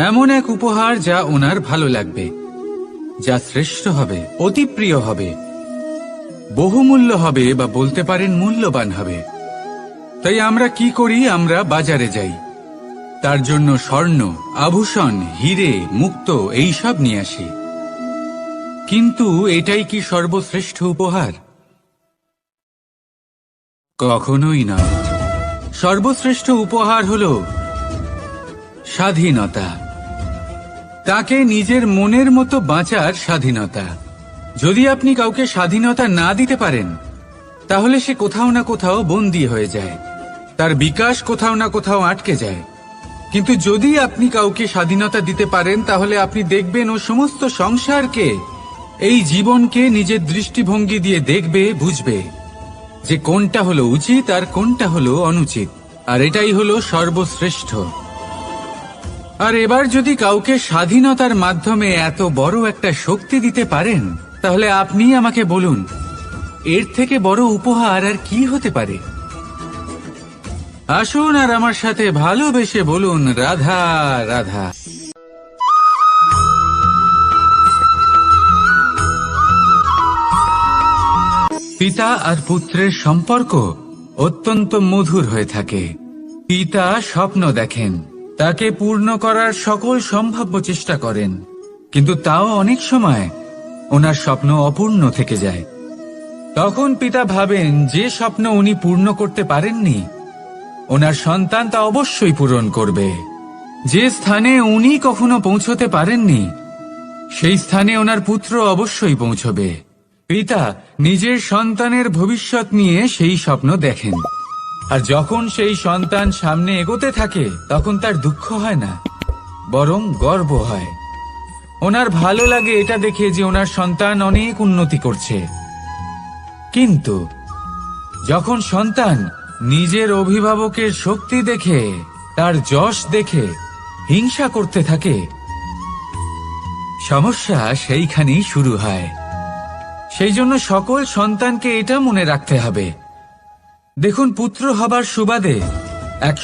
এমন এক উপহার যা ওনার ভালো লাগবে, যা শ্রেষ্ঠ হবে, অতি প্রিয় হবে, বহুমূল্য হবে, বা বলতে পারেন মূল্যবান হবে। তাই আমরা কি করি? আমরা বাজারে যাই, তার জন্য স্বর্ণ, আভূষণ, হিরে, মুক্ত এইসব নিয়ে আসি। কিন্তু এটাই কি সর্বশ্রেষ্ঠ উপহার? কখনোই না। সর্বশ্রেষ্ঠ উপহার হল স্বাধীনতা, তাকে নিজের মনের মতো বাঁচার স্বাধীনতা। যদি আপনি কাউকে স্বাধীনতা না দিতে পারেন, তাহলে সে কোথাও না কোথাও বন্দী হয়ে যায়, তার বিকাশ কোথাও না কোথাও আটকে যায়। কিন্তু যদি আপনি কাউকে স্বাধীনতা দিতে পারেন, তাহলে আপনি দেখবেন ও সমস্ত সংসারকে, এই জীবনকে নিজের দৃষ্টিভঙ্গি দিয়ে দেখবে, বুঝবে যে কোনটা হলো উচিত আর কোনটা হলো অনুচিত, আর এটাই হলো সর্বশ্রেষ্ঠ। আর এবার যদি কাউকে স্বাধীনতার মাধ্যমে এত বড় একটা শক্তি দিতে পারেন, তাহলে আপনি আমাকে বলুন এর থেকে বড় উপহার আর কি হতে পারে? আসুন আর আমার সাথে ভালোবেসে বলুন রাধা রাধা। পিতা আর পুত্রের সম্পর্ক অত্যন্ত মধুর হয়ে থাকে। পিতা স্বপ্ন দেখেন, তাকে পূর্ণ করার সকল সম্ভাব্য চেষ্টা করেন, কিন্তু তাও অনেক সময় ওনার স্বপ্ন অপূর্ণ থেকে যায়। তখন পিতা ভাবেন যে স্বপ্ন উনি পূর্ণ করতে পারেননি, ওনার সন্তান তা অবশ্যই পূরণ করবে। যে স্থানে উনি কখনো পৌঁছতে পারেননি, সেই স্থানে ওনার পুত্র অবশ্যই পৌঁছবে। পিতা নিজের সন্তানের ভবিষ্যৎ নিয়ে সেই স্বপ্ন দেখেন, আর যখন সেই সন্তান সামনে এগোতে থাকে, তখন তার দুঃখ হয় না, বরং গর্ব হয়। ওনার ভালো লাগে এটা দেখে যে ওনার সন্তান অনেক উন্নতি করছে। কিন্তু যখন সন্তান নিজের অভিভাবকের শক্তি দেখে, তার যশ দেখে হিংসা করতে থাকে, সমস্যা সেইখানেই শুরু হয়। সেই জন্য সকল সন্তানকে এটা মনে রাখতে হবে, দেখুন, পুত্র হবার সুবাদে এক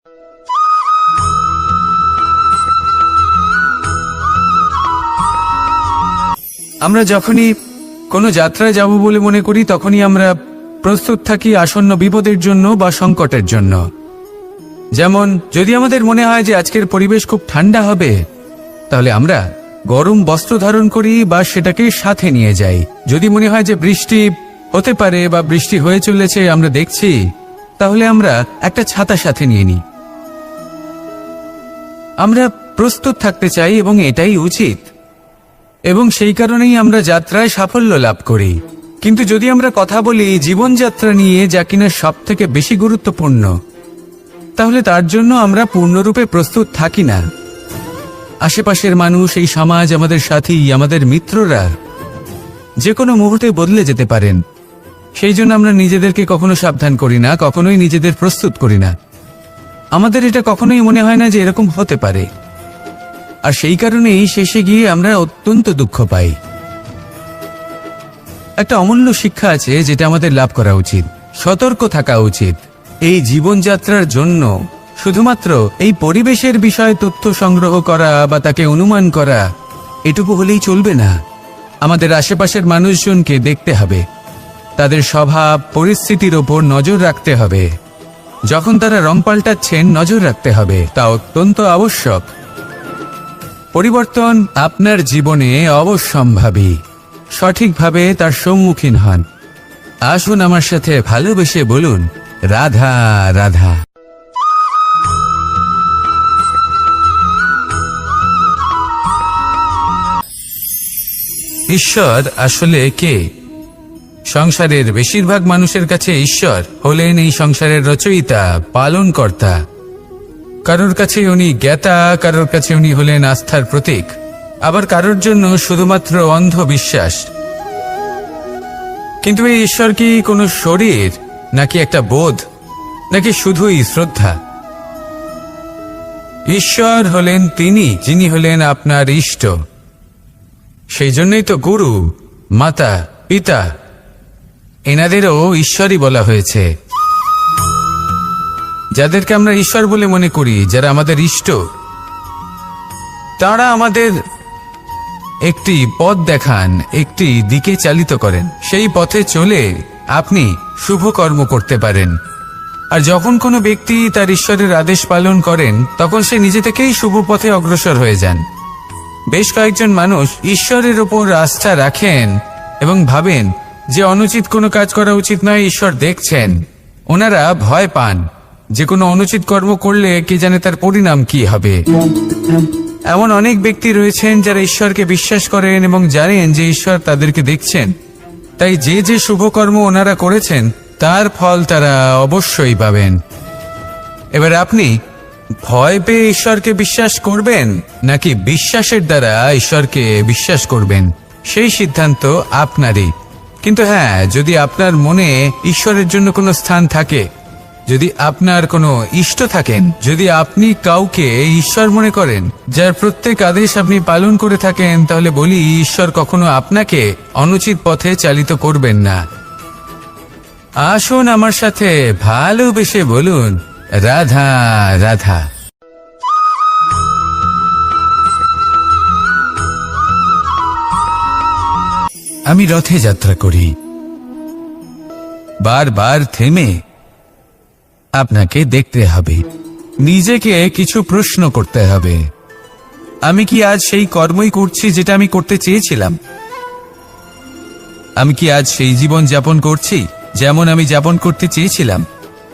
আমরা যখনই কোনো যাত্রায় যাব বলে মনে করি তখনই আমরা প্রস্তুত থাকি আসন্ন বিপদের জন্য বা সংকটের জন্য। যেমন যদি আমাদের মনে হয় যে আজকের পরিবেশ খুব ঠান্ডা হবে, তাহলে আমরা গরম বস্ত্র ধারণ করি বা সেটাকে সাথে নিয়ে যাই। যদি মনে হয় যে বৃষ্টি হতে পারে বা বৃষ্টি হয়ে চলেছে আমরা দেখছি, তাহলে আমরা একটা ছাতা সাথে নিয়ে নিই। আমরা প্রস্তুত থাকতে চাই এবং এটাই উচিত, এবং সেই কারণেই আমরা যাত্রায় সাফল্য লাভ করি। কিন্তু যদি আমরা কথা বলি জীবনযাত্রা নিয়ে, যা কিনা সব থেকে বেশি গুরুত্বপূর্ণ, তাহলে তার জন্য আমরা পূর্ণরূপে প্রস্তুত থাকি না। আশেপাশের মানুষ, এই সমাজ, আমাদের সাথী, আমাদের মিত্ররা যে কোনো মুহূর্তে বদলে যেতে পারেন। সেই জন্য আমরা নিজেদেরকে কখনো সাবধান করি না, কখনোই নিজেদের প্রস্তুত করি না। আমাদের এটা কখনোই মনে হয় না যে এরকম হতে পারে, আর সেই কারণেই শেষে গিয়ে আমরা অত্যন্ত দুঃখ পাই। একটা অমূল্য শিক্ষা আছে যেটা আমাদের লাভ করা উচিত। সতর্ক থাকা উচিত। এই জীবনযাত্রার জন্য শুধুমাত্র এই পরিবেশের বিষয়ে তথ্য সংগ্রহ করা বা তাকে অনুমান করা এটুকু হলেই চলবে না। আমাদের আশেপাশের মানুষজনকে দেখতে হবে, তাদের স্বভাব পরিস্থিতির ওপর নজর রাখতে হবে। যখন তারা রং পাল্টাচ্ছেন নজর রাখতে হবে, তা অত্যন্ত আবশ্যক। পরিবর্তন আপনার জীবনে অবশ্যম্ভাবী। সঠিকভাবে তার সম্মুখীন হন। আসুন আমার সাথে ভালোবেসে বলুন, রাধা রাধা। ঈশ্বর আসলে কে? সংসারের বেশিরভাগ মানুষের কাছে ঈশ্বর হলেন এই সংসারের রচয়িতা, পালনকর্তা। কারোর কাছে উনি জ্ঞাতা, কারোর কাছে উনি হলেন আস্থার প্রতীক, আবার কারোর জন্য শুধুমাত্র অন্ধ বিশ্বাস। কিন্তু এই ঈশ্বর কি কোনো শরীর, নাকি একটা বোধ, নাকি শুধুই শ্রদ্ধা? ঈশ্বর হলেন তিনি যিনি হলেন আপনার ইষ্ট। সেই জন্যই তো গুরু, মাতা, পিতা এনাদেরও ঈশ্বরই বলা হয়েছে। যাদেরকে আমরা ঈশ্বর বলে মনে করি, যারা আমাদের ইষ্ট, তারা আমাদের একটি পথ দেখান, একটি দিকে চালিত করেন। সেই পথে চলে আপনি শুভ কর্ম করতে পারেন। আর যখন কোনো ব্যক্তি তার ঈশ্বরের আদেশ পালন করেন, তখন সে নিজে থেকেই শুভ পথে অগ্রসর হয়ে যান। বেশ কয়েকজন মানুষ ঈশ্বরের ওপর আস্থা রাখেন এবং ভাবেন যে অনুচিত কোনো কাজ করা উচিত নয়, ঈশ্বর দেখছেন। ওনারা ভয় পান যে কোনো অনুচিত কর্ম করলে কে জানে তার পরিণাম কি হবে। এমন অনেক ব্যক্তি রয়েছেন যারা ঈশ্বরকে বিশ্বাস করেন এবং জানেন যে ঈশ্বর তাদেরকে দেখছেন। তাই যে যে শুভ কর্ম ওনারা করেছেন তার ফল তারা অবশ্যই পাবেন। এবার আপনি ভয় পেয়ে ঈশ্বরকে বিশ্বাস করবেন নাকি বিশ্বাসের দ্বারা ঈশ্বরকে বিশ্বাস করবেন, সেই সিদ্ধান্ত আপনারই। কিন্তু হ্যাঁ, যদি আপনার মনে ঈশ্বরের জন্য কোনো স্থান থাকে, যদি আপনার কোনো ইষ্ট থাকেন, যদি আপনি কাউকে ঈশ্বর মনে করেন, যার প্রত্যেক আদেশ আপনি পালন করে থাকেন, তাহলে বলি ঈশ্বর কখনো আপনাকে অনুচিত পথে চালিত করবেন না। আসুন আমার সাথে ভালোবেসে বলুন, রাধা রাধা। আমি রথে যাত্রা করি। বারবার থেমে আপনাকে দেখতে হবে, নিজেকে কিছু প্রশ্ন করতে হবে। আমি কি আজ সেই কর্মই করছি যেটা আমি করতে চেয়েছিলাম? আমি কি আজ সেই জীবন যাপন করছি যেমন আমি যাপন করতে চেয়েছিলাম?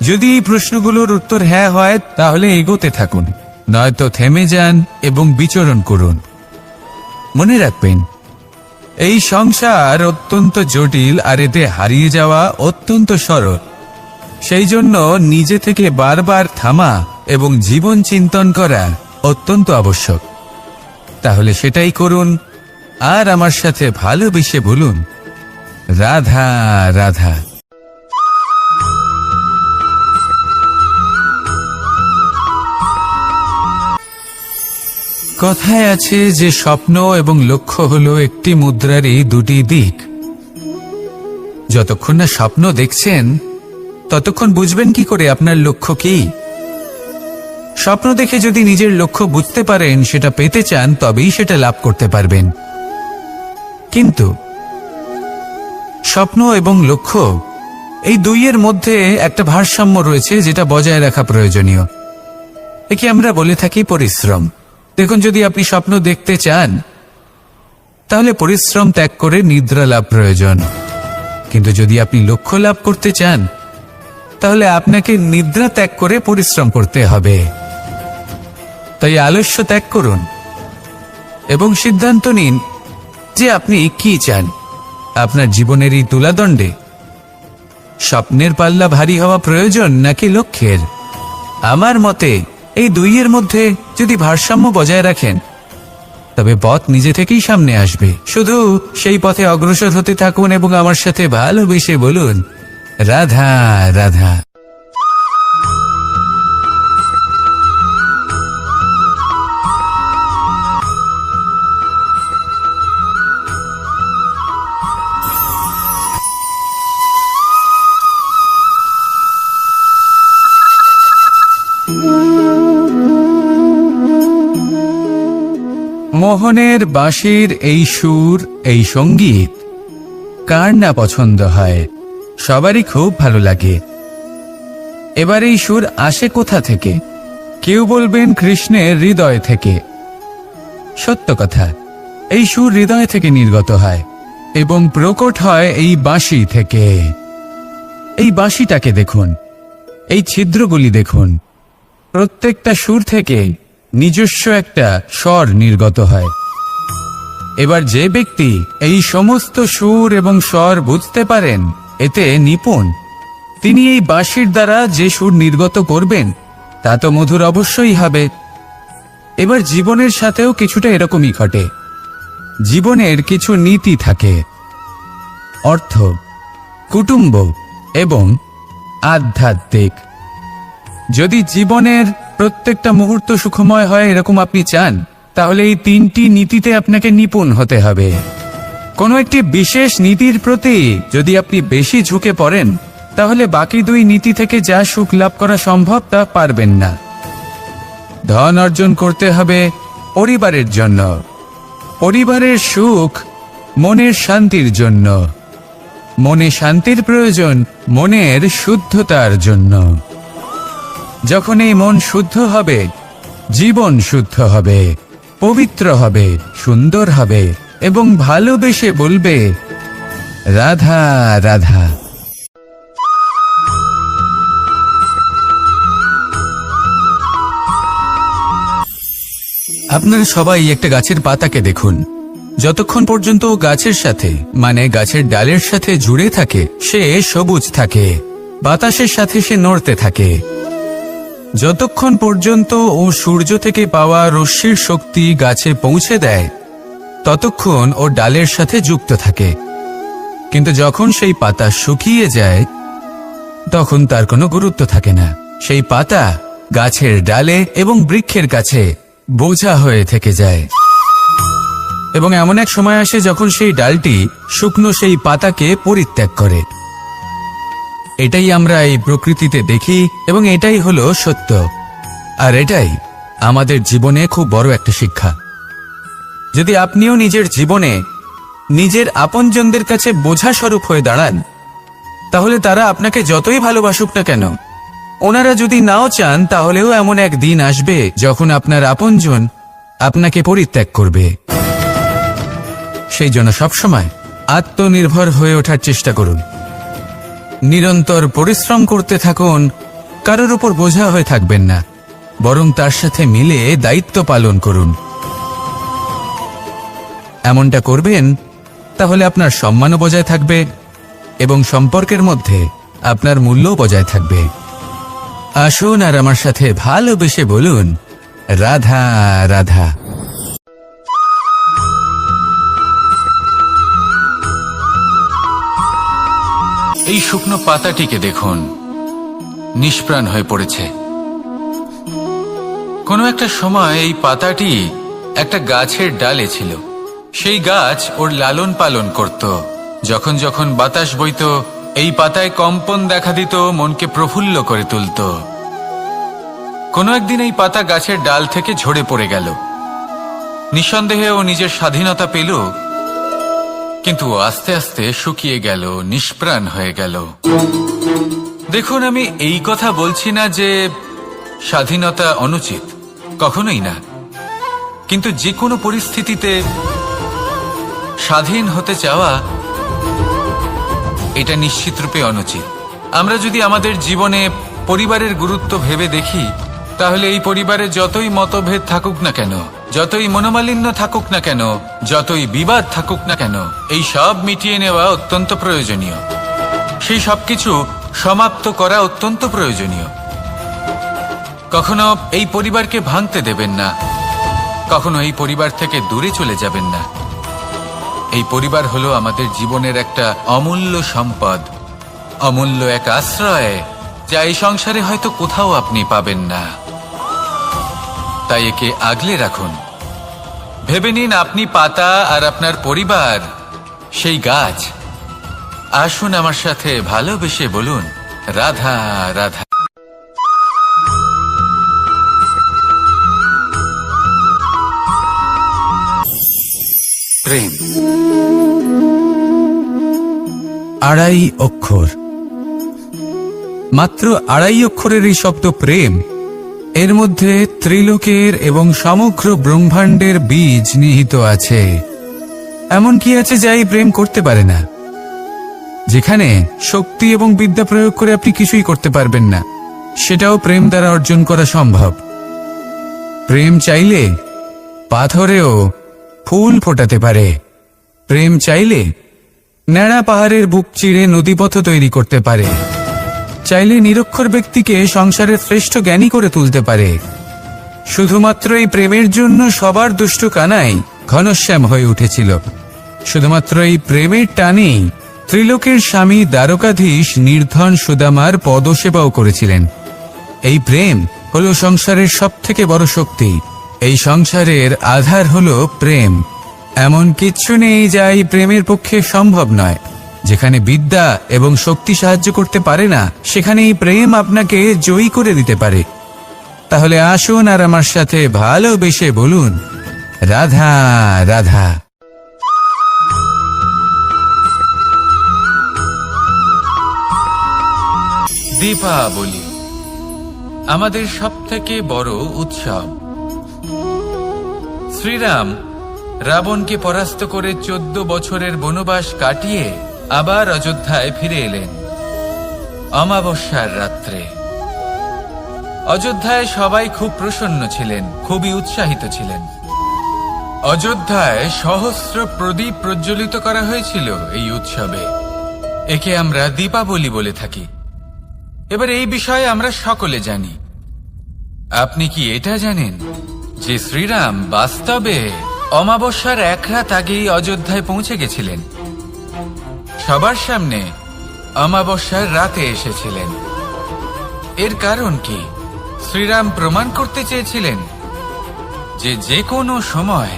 যদি এই প্রশ্নগুলোর উত্তর হ্যাঁ হয়, তাহলে এগোতে থাকুন, নয়তো থেমে যান এবং বিচরণ করুন। মনে রাখবেন, এই সংসার অত্যন্ত জটিল, আর এতে হারিয়ে যাওয়া অত্যন্ত সরল। সেই জন্য নিজে থেকে বারবার থামা এবং জীবন চিন্তন করা অত্যন্ত আবশ্যক। তাহলে সেটাই করুন, আর আমার সাথে ভালোবেসে বলুন, রাধা রাধা। কথায় আছে যে স্বপ্ন এবং লক্ষ্য হলো একটি মুদ্রারই দুটি দিক। যতক্ষণ না স্বপ্ন দেখছেন, ততক্ষণ বুঝবেন কি করে আপনার লক্ষ্য কি? স্বপ্ন দেখে যদি নিজের লক্ষ্য বুঝতে পারেন, সেটা পেতে চান, তবেই সেটা লাভ করতে পারবেন। কিন্তু স্বপ্ন এবং লক্ষ্য এই দুইয়ের মধ্যে একটা ভারসাম্য রয়েছে, যেটা বজায় রাখা প্রয়োজনীয়। একে আমরা বলে থাকি পরিশ্রম। দেখুন, যদি আপনি স্বপ্ন দেখতে চান, তাহলে পরিশ্রম ত্যাগ করে নিদ্রা লাভ প্রয়োজন। কিন্তু যদি আপনি লক্ষ্য লাভ করতে চান, তাহলে আপনাকে নিদ্রা ত্যাগ করে পরিশ্রম করতে হবে। তাই আলস্য ত্যাগ করুন এবং সিদ্ধান্ত নিন যে আপনি কি চান। আপনার জীবনের এই তুলাদণ্ডে স্বপ্নের পাল্লা ভারী হওয়া প্রয়োজন নাকি লক্ষ্যের? আমার মতে এই দুইয়ের মধ্যে যদি ভারসাম্য বজায় রাখেন, তবে পথ নিজে থেকেই সামনে আসবে। শুধু সেই পথে অগ্রসর হতে থাকুন এবং আমার সাথে ভালোবেসে বলুন, রাধা রাধা। মোহনের বাঁশির এই সুর, এই সঙ্গীত কার না পছন্দ হয়? সবারই খুব ভালো লাগে। এবার এই সুর আসে কোথা থেকে? কেউ বলবেন কৃষ্ণের হৃদয় থেকে। সত্য কথা, এই সুর হৃদয় থেকে নির্গত হয় এবং প্রকট হয় এই বাঁশি থেকে। এই বাঁশিটাকে দেখুন, এই ছিদ্রগুলি দেখুন, প্রত্যেকটা সুর থেকে নিজস্ব একটা স্বর নির্গত হয়। এবার যে ব্যক্তি এই সমস্ত সুর এবং স্বর বুঝতে পারেন, এতে নিপুণ, তিনি এই বাঁশির দ্বারা যে সুর নির্গত করবেন তা তো মধুর অবশ্যই হবে। এবার জীবনের সাথেও কিছুটা এরকমই ঘটে। জীবনের কিছু নীতি থাকে, অর্থ, কুটুম্ব এবং আধ্যাত্মিক। যদি জীবনের প্রত্যেকটা মুহূর্ত সুখময় হয় এরকম আপনি চান, তাহলে এই তিনটি নীতিতে আপনাকে নিপুণ হতে হবে। কোনো একটি বিশেষ নীতির প্রতি যদি আপনি বেশি ঝুঁকে পড়েন, তাহলে বাকি দুই নীতি থেকে যা সুখ লাভ করা সম্ভব তা পারবেন না। ধন অর্জন করতে হবে পরিবারের জন্য, পরিবারের সুখ মনের শান্তির জন্য, মনে শান্তির প্রয়োজন মনের শুদ্ধতার জন্য। যখন এই মন শুদ্ধ হবে, জীবন শুদ্ধ হবে, পবিত্র হবে, সুন্দর হবে এবং ভালোবেসে বলবে, রাধা রাধা। আপনারা সবাই একটা গাছের পাতাকে দেখুন। যতক্ষণ পর্যন্ত গাছের সাথে, মানে গাছের ডালের সাথে জুড়ে থাকে, সে সবুজ থাকে, বাতাসের সাথে সে নড়তে থাকে। যতক্ষণ পর্যন্ত ও সূর্য থেকে পাওয়া রশ্মির শক্তি গাছে পৌঁছে দেয়, ততক্ষণ ও ডালের সাথে যুক্ত থাকে। কিন্তু যখন সেই পাতা শুকিয়ে যায়, তখন তার কোনো গুরুত্ব থাকে না। সেই পাতা গাছের ডালে এবং বৃক্ষের কাছে বোঝা হয়ে থেকে যায়। এবং এমন এক সময় আসে যখন সেই ডালটি শুকনো সেই পাতাকে পরিত্যাগ করে। এটাই আমরা এই প্রকৃতিতে দেখি এবং এটাই হলো সত্য। আর এটাই আমাদের জীবনে খুব বড় একটা শিক্ষা। যদি আপনিও নিজের জীবনে নিজের আপনজনদের কাছে বোঝা স্বরূপ হয়ে দাঁড়ান, তাহলে তারা আপনাকে যতই ভালোবাসুক না কেন, ওনারা যদি নাও চান, তাহলেও এমন এক দিন আসবে যখন আপনার আপনজন আপনাকে পরিত্যাগ করবে। সেই জন্য সবসময় আত্মনির্ভর হয়ে ওঠার চেষ্টা করুন। নিরন্তর পরিশ্রম করতে থাকুন, কারোর উপর বোঝা হয়ে থাকবেন না, বরং তার সাথে মিলে দায়িত্ব পালন করুন। এমনটা করবেন, তাহলে আপনার সম্মানও বজায় থাকবে এবং সম্পর্কের মধ্যে আপনার মূল্যও বজায় থাকবে। আসুন আর আমার সাথে ভালোবেসে বলুন, রাধা রাধা। এই শুকনো পাতাটিকে দেখুন, নিষ্প্রাণ হয়ে পড়েছে। কোনো একটা সময় এই পাতাটি একটা গাছের ডালে ছিল। সেই গাছ ওর লালন পালন করত। যখন যখন বাতাস বইত, এই পাতায় কম্পন দেখা দিত, মনকে প্রফুল্ল করে তুলত। কোনো একদিন এই পাতা গাছের ডাল থেকে ঝরে পড়ে গেল। নিঃসন্দেহে ও নিজের স্বাধীনতা পেল, কিন্তু আস্তে আস্তে শুকিয়ে গেল, নিষ্প্রাণ হয়ে গেল। দেখুন, আমি এই কথা বলছি না যে স্বাধীনতা অনুচিত, কখনোই না। কিন্তু যে কোনো পরিস্থিতিতে স্বাধীন হতে চাওয়া এটা নিশ্চিতরূপে অনুচিত। আমরা যদি আমাদের জীবনে পরিবারের গুরুত্ব ভেবে দেখি, তাহলে এই পরিবারে যতই মতভেদ থাকুক না কেন, যতই মনোমালিন্য থাকুক না কেন, যতই বিবাদ থাকুক না কেন, এই সব মিটিয়ে নেওয়া অত্যন্ত প্রয়োজনীয়। সেই সবকিছু সমাপ্ত করা অত্যন্ত প্রয়োজনীয়। কখনো এই পরিবারকে ভাঙতে দেবেন না, কখনো এই পরিবার থেকে দূরে চলে যাবেন না। এই পরিবার হলো আমাদের জীবনের একটা অমূল্য সম্পদ, অমূল্য এক আশ্রয়, যা এই সংসারে হয়তো কোথাও আপনি পাবেন না। তাই একে আগলে রাখুন। ভেবে নিন আপনি পাতা আর আপনার পরিবার সেই গাছ। আসুন আমার সাথে ভালোবেসে বলুন, রাধা রাধা। প্রেম আড়াই অক্ষর, মাত্র আড়াই অক্ষরের এই শব্দ প্রেম, এর মধ্যে ত্রিলোকের এবং সমগ্র ব্রহ্মাণ্ডের বীজ নিহিত আছে। এমন কি আছে যা এই প্রেম করতে পারে না? যেখানে শক্তি এবং বিদ্যা প্রয়োগ করে আপনি কিছুই করতে পারবেন না, সেটাও প্রেম দ্বারা অর্জন করা সম্ভব। প্রেম চাইলে পাথরেও ফুল ফোটাতে পারে। প্রেম চাইলে ন্যাড়া পাহাড়ের বুক চিরে নদীপথ তৈরি করতে পারে। চাইলে নিরক্ষর ব্যক্তিকে সংসারের শ্রেষ্ঠ জ্ঞানী করে তুলতে পারে। শুধুমাত্র এই প্রেমের জন্য সবার দুষ্ট কানাই ঘনশ্যাম হয়ে উঠেছিল। শুধুমাত্র এই প্রেমের টানেই ত্রিলোকের স্বামী দ্বারকাধীশ নির্ধন সুদামার পদসেবাও করেছিলেন। এই প্রেম হলো সংসারের সবথেকে বড় শক্তি। এই সংসারের আধার হলো প্রেম। এমন কিচ্ছু নেই যা এই প্রেমের পক্ষে সম্ভব নয়। যেখানে বিদ্যা এবং শক্তি সাহায্য করতে পারে না, সেখানে এই প্রেম আপনাকে জয়ী করে দিতে পারে। তাহলে আসুন আর আমার সাথে ভালোবেসে বলুন, রাধা রাধা। দীপাবলি আমাদের সবথেকে বড় উৎসব। শ্রীরাম রাবণকে পরাস্ত করে 14 বছরের বনবাস কাটিয়ে আবার অযোধ্যায় ফিরে এলেন অমাবস্যার রাত্রে। অযোধ্যায় সবাই খুব প্রসন্ন ছিলেন, খুবই উৎসাহিত ছিলেন। অযোধ্যায় সহস্র প্রদীপ প্রজ্বলিত করা হয়েছিল এই উৎসবে। একে আমরা দীপাবলি বলে থাকি। এবার এই বিষয়ে আমরা সকলে জানি। আপনি কি এটা জানেন যে শ্রীরাম বাস্তবে অমাবস্যার এক রাত আগেই অযোধ্যায় পৌঁছে গেছিলেন? সবার সামনে অমাবস্যার রাতে এসেছিলেন। এর কারণ কি? শ্রীরাম প্রমাণ করতে চেয়েছিলেন যে যে কোনো সময়,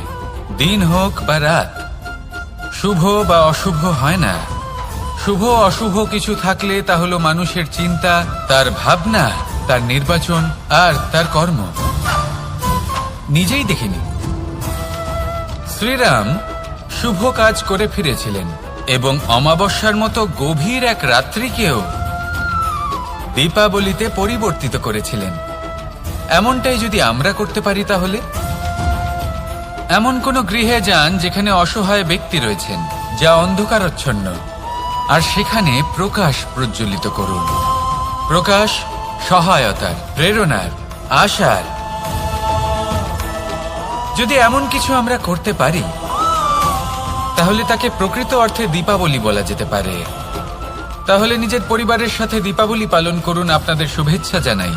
দিন হোক বা রাত, শুভ বা অশুভ হয় না। শুভ অশুভ কিছু থাকলে তা হলো মানুষের চিন্তা, তার ভাবনা, তার নির্বাচন আর তার কর্ম। নিজেই দেখিনি। শ্রীরাম শুভ কাজ করে ফিরেছিলেন এবং অমাবস্যার মতো গভীর এক রাত্রিকেও দীপাবলিতে পরিবর্তিত করেছিলেন। এমনটাই যদি আমরা করতে পারি, তাহলে এমন কোন গৃহে যান যেখানে অসহায় ব্যক্তি রয়েছেন, যা অন্ধকারাচ্ছন্ন, আর সেখানে প্রকাশ প্রজ্বলিত করুন। প্রকাশ সহায়তার, প্রেরণার, আশার। যদি এমন কিছু আমরা করতে পারি, তাহলে তাকে প্রকৃত অর্থে দীপাবলি বলা যেতে পারে। তাহলে নিজের পরিবারের সাথে দীপাবলি পালন করুন। আপনাদের শুভেচ্ছা জানাই।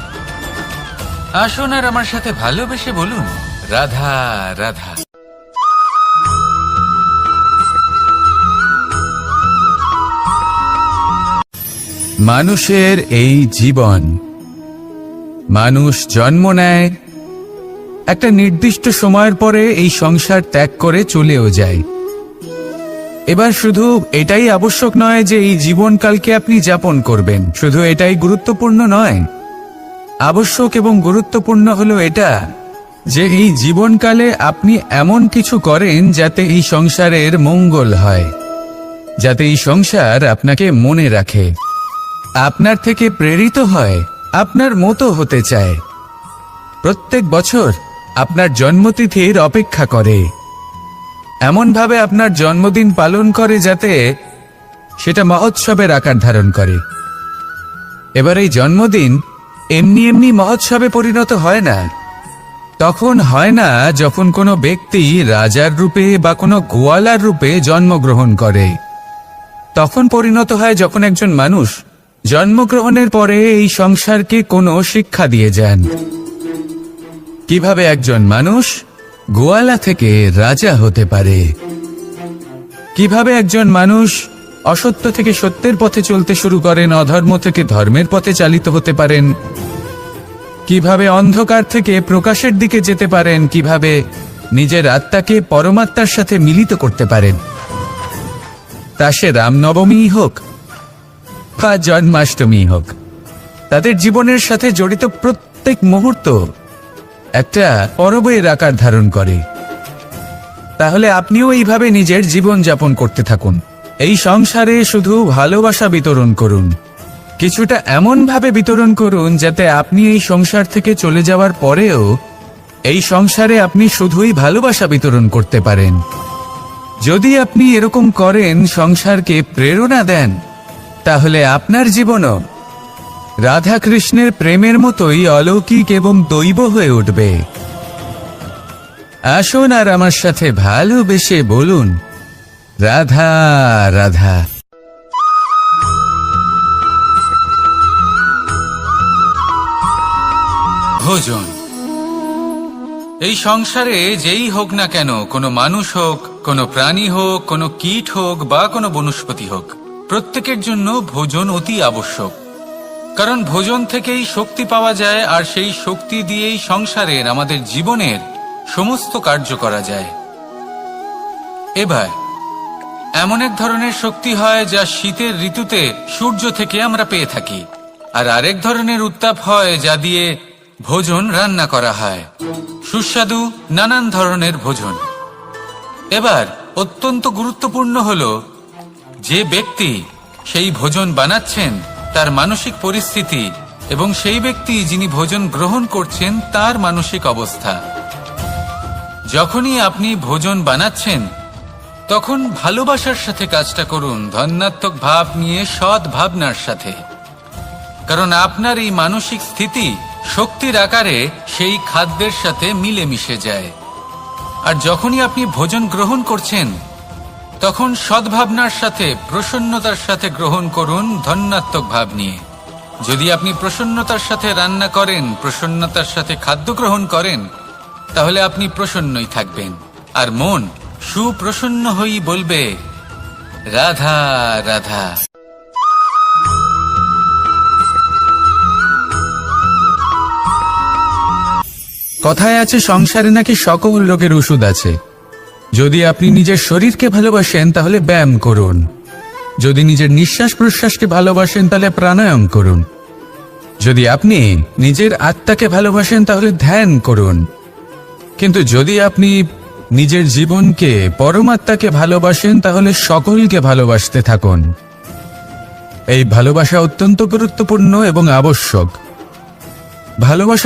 আসুন আর আমার সাথে ভালোবেসে বলুন, রাধা রাধা। মানুষের এই জীবন, মানুষ জন্ম নেয়, একটা নির্দিষ্ট সময়ের পরে এই সংসার ত্যাগ করে চলেও যায়। এবার শুধু এটাই আবশ্যক নয় যে এই জীবনকালকে আপনি যাপন করবেন, শুধু এটাই গুরুত্বপূর্ণ নয়। আবশ্যক এবং গুরুত্বপূর্ণ হলো এটা যে এই জীবনকালে আপনি এমন কিছু করেন যাতে এই সংসারের মঙ্গল হয়, যাতে এই সংসার আপনাকে মনে রাখে, আপনার থেকে প্রেরিত হয়, আপনার মতো হতে চায়, প্রত্যেক বছর আপনার জন্মতিথির অপেক্ষা করে, এমনভাবে আপনার জন্মদিন পালন করে যাতে সেটা মহোৎসবের আকার ধারণ করে। এবার এই জন্মদিন এমনি এমনি মহোৎসবে পরিণত হয় না। তখন হয় না যখন কোনো ব্যক্তি রাজার রূপে বা কোনো গোয়ালার রূপে জন্মগ্রহণ করে। তখন পরিণত হয় যখন একজন মানুষ জন্মগ্রহণের পরে এই সংসারকে কোনো শিক্ষা দিয়ে যান, কিভাবে একজন মানুষ গোয়ালা থেকে রাজা হতে পারে, কিভাবে একজন মানুষ অসত্য থেকে সত্যের পথে চলতে শুরু করেন, অধর্ম থেকে ধর্মের পথে চালিত হতে পারেন, কিভাবে অন্ধকার থেকে প্রকাশের দিকে যেতে পারেন, কিভাবে নিজের আত্মাকে পরমাত্মার সাথে মিলিত করতে পারেন। তা সে রামনবমী হোক বা জন্মাষ্টমী হোক, তাদের জীবনের সাথে জড়িত প্রত্যেক মুহূর্ত একটা পরবের আকার ধারণ করে। তাহলে আপনিও এইভাবে নিজের জীবন যাপন করতে থাকুন। এই সংসারে শুধু ভালোবাসা বিতরণ করুন, কিছুটা এমন ভাবে বিতরণ করুন যাতে আপনি এই সংসার থেকে চলে যাওয়ার পরেও এই সংসারে আপনি শুধুই ভালোবাসা বিতরণ করতে পারেন। যদি আপনি এরকম করেন, সংসারকে প্রেরণা দেন, তাহলে আপনার জীবনও রাধা কৃষ্ণের প্রেমের মতোই অলৌকিক এবং দৈব হয়ে উঠবে। আসুন আর আমার সাথে ভালোবেসে বলুন, রাধা রাধা। ভোজন। এই সংসারে যেই হোক না কেন, কোনো মানুষ হোক, কোনো প্রাণী হোক, কোনো কীট হোক বা কোনো বনস্পতি হোক, প্রত্যেকের জন্য ভোজন অতি আবশ্যক। কারণ ভোজন থেকেই শক্তি পাওয়া যায়, আর সেই শক্তি দিয়েই সংসারের, আমাদের জীবনের সমস্ত কার্য করা যায়। এবার এমন এক ধরনের শক্তি হয় যা শীতের ঋতুতে সূর্য থেকে আমরা পেয়ে থাকি, আর আরেক ধরনের উত্তাপ হয় যা দিয়ে ভোজন রান্না করা হয়, সুস্বাদু নানান ধরনের ভোজন। এবার অত্যন্ত গুরুত্বপূর্ণ হলো যে ব্যক্তি সেই ভোজন বানাচ্ছেন তার মানসিক পরিস্থিতি এবং সেই ব্যক্তি যিনি ভোজন গ্রহণ করছেন তার মানসিক অবস্থা। যখনই আপনি ভোজন বানাচ্ছেন তখন ভালোবাসার সাথে কাজটা করুন, ধন্যাত্মক ভাব নিয়ে, সৎ ভাবনার সাথে। কারণ আপনার এই মানসিক স্থিতি শক্তির আকারে সেই খাদ্যের সাথে মিলে মিশে যায়। আর যখনই আপনি ভোজন গ্রহণ করছেন তখন সদ্ভাবনার সাথে, প্রসন্নতার সাথে গ্রহণ করুন, ধন্যাত্মক ভাব নিয়ে। যদি আপনি প্রসন্নতার সাথে রান্না করেন, প্রসন্নতার সাথে খাদ্য গ্রহণ করেন, তাহলে আপনি প্রসন্নই থাকবেন, আর মন সুপ্রসন্ন হয়েই বলবে রাধা রাধা। কথায় আছে সংসারে নাকি সকল রোগের ওষুধ আছে। যদি আপনি নিজের শরীরকে ভালোবাসেন তাহলে ব্যায়াম করুন, যদি নিজের নিঃশ্বাস প্রশ্বাসকে ভালোবাসেন তাহলে প্রাণায়াম করুন, যদি আপনি নিজের আত্মাকে ভালোবাসেন তাহলে ধ্যান করুন, কিন্তু যদি আপনি নিজের জীবনকে, পরমাত্মাকে ভালোবাসেন তাহলে সকলকে ভালোবাসতে থাকুন। এই ভালোবাসা অত্যন্ত গুরুত্বপূর্ণ এবং আবশ্যক। ভালোবাসা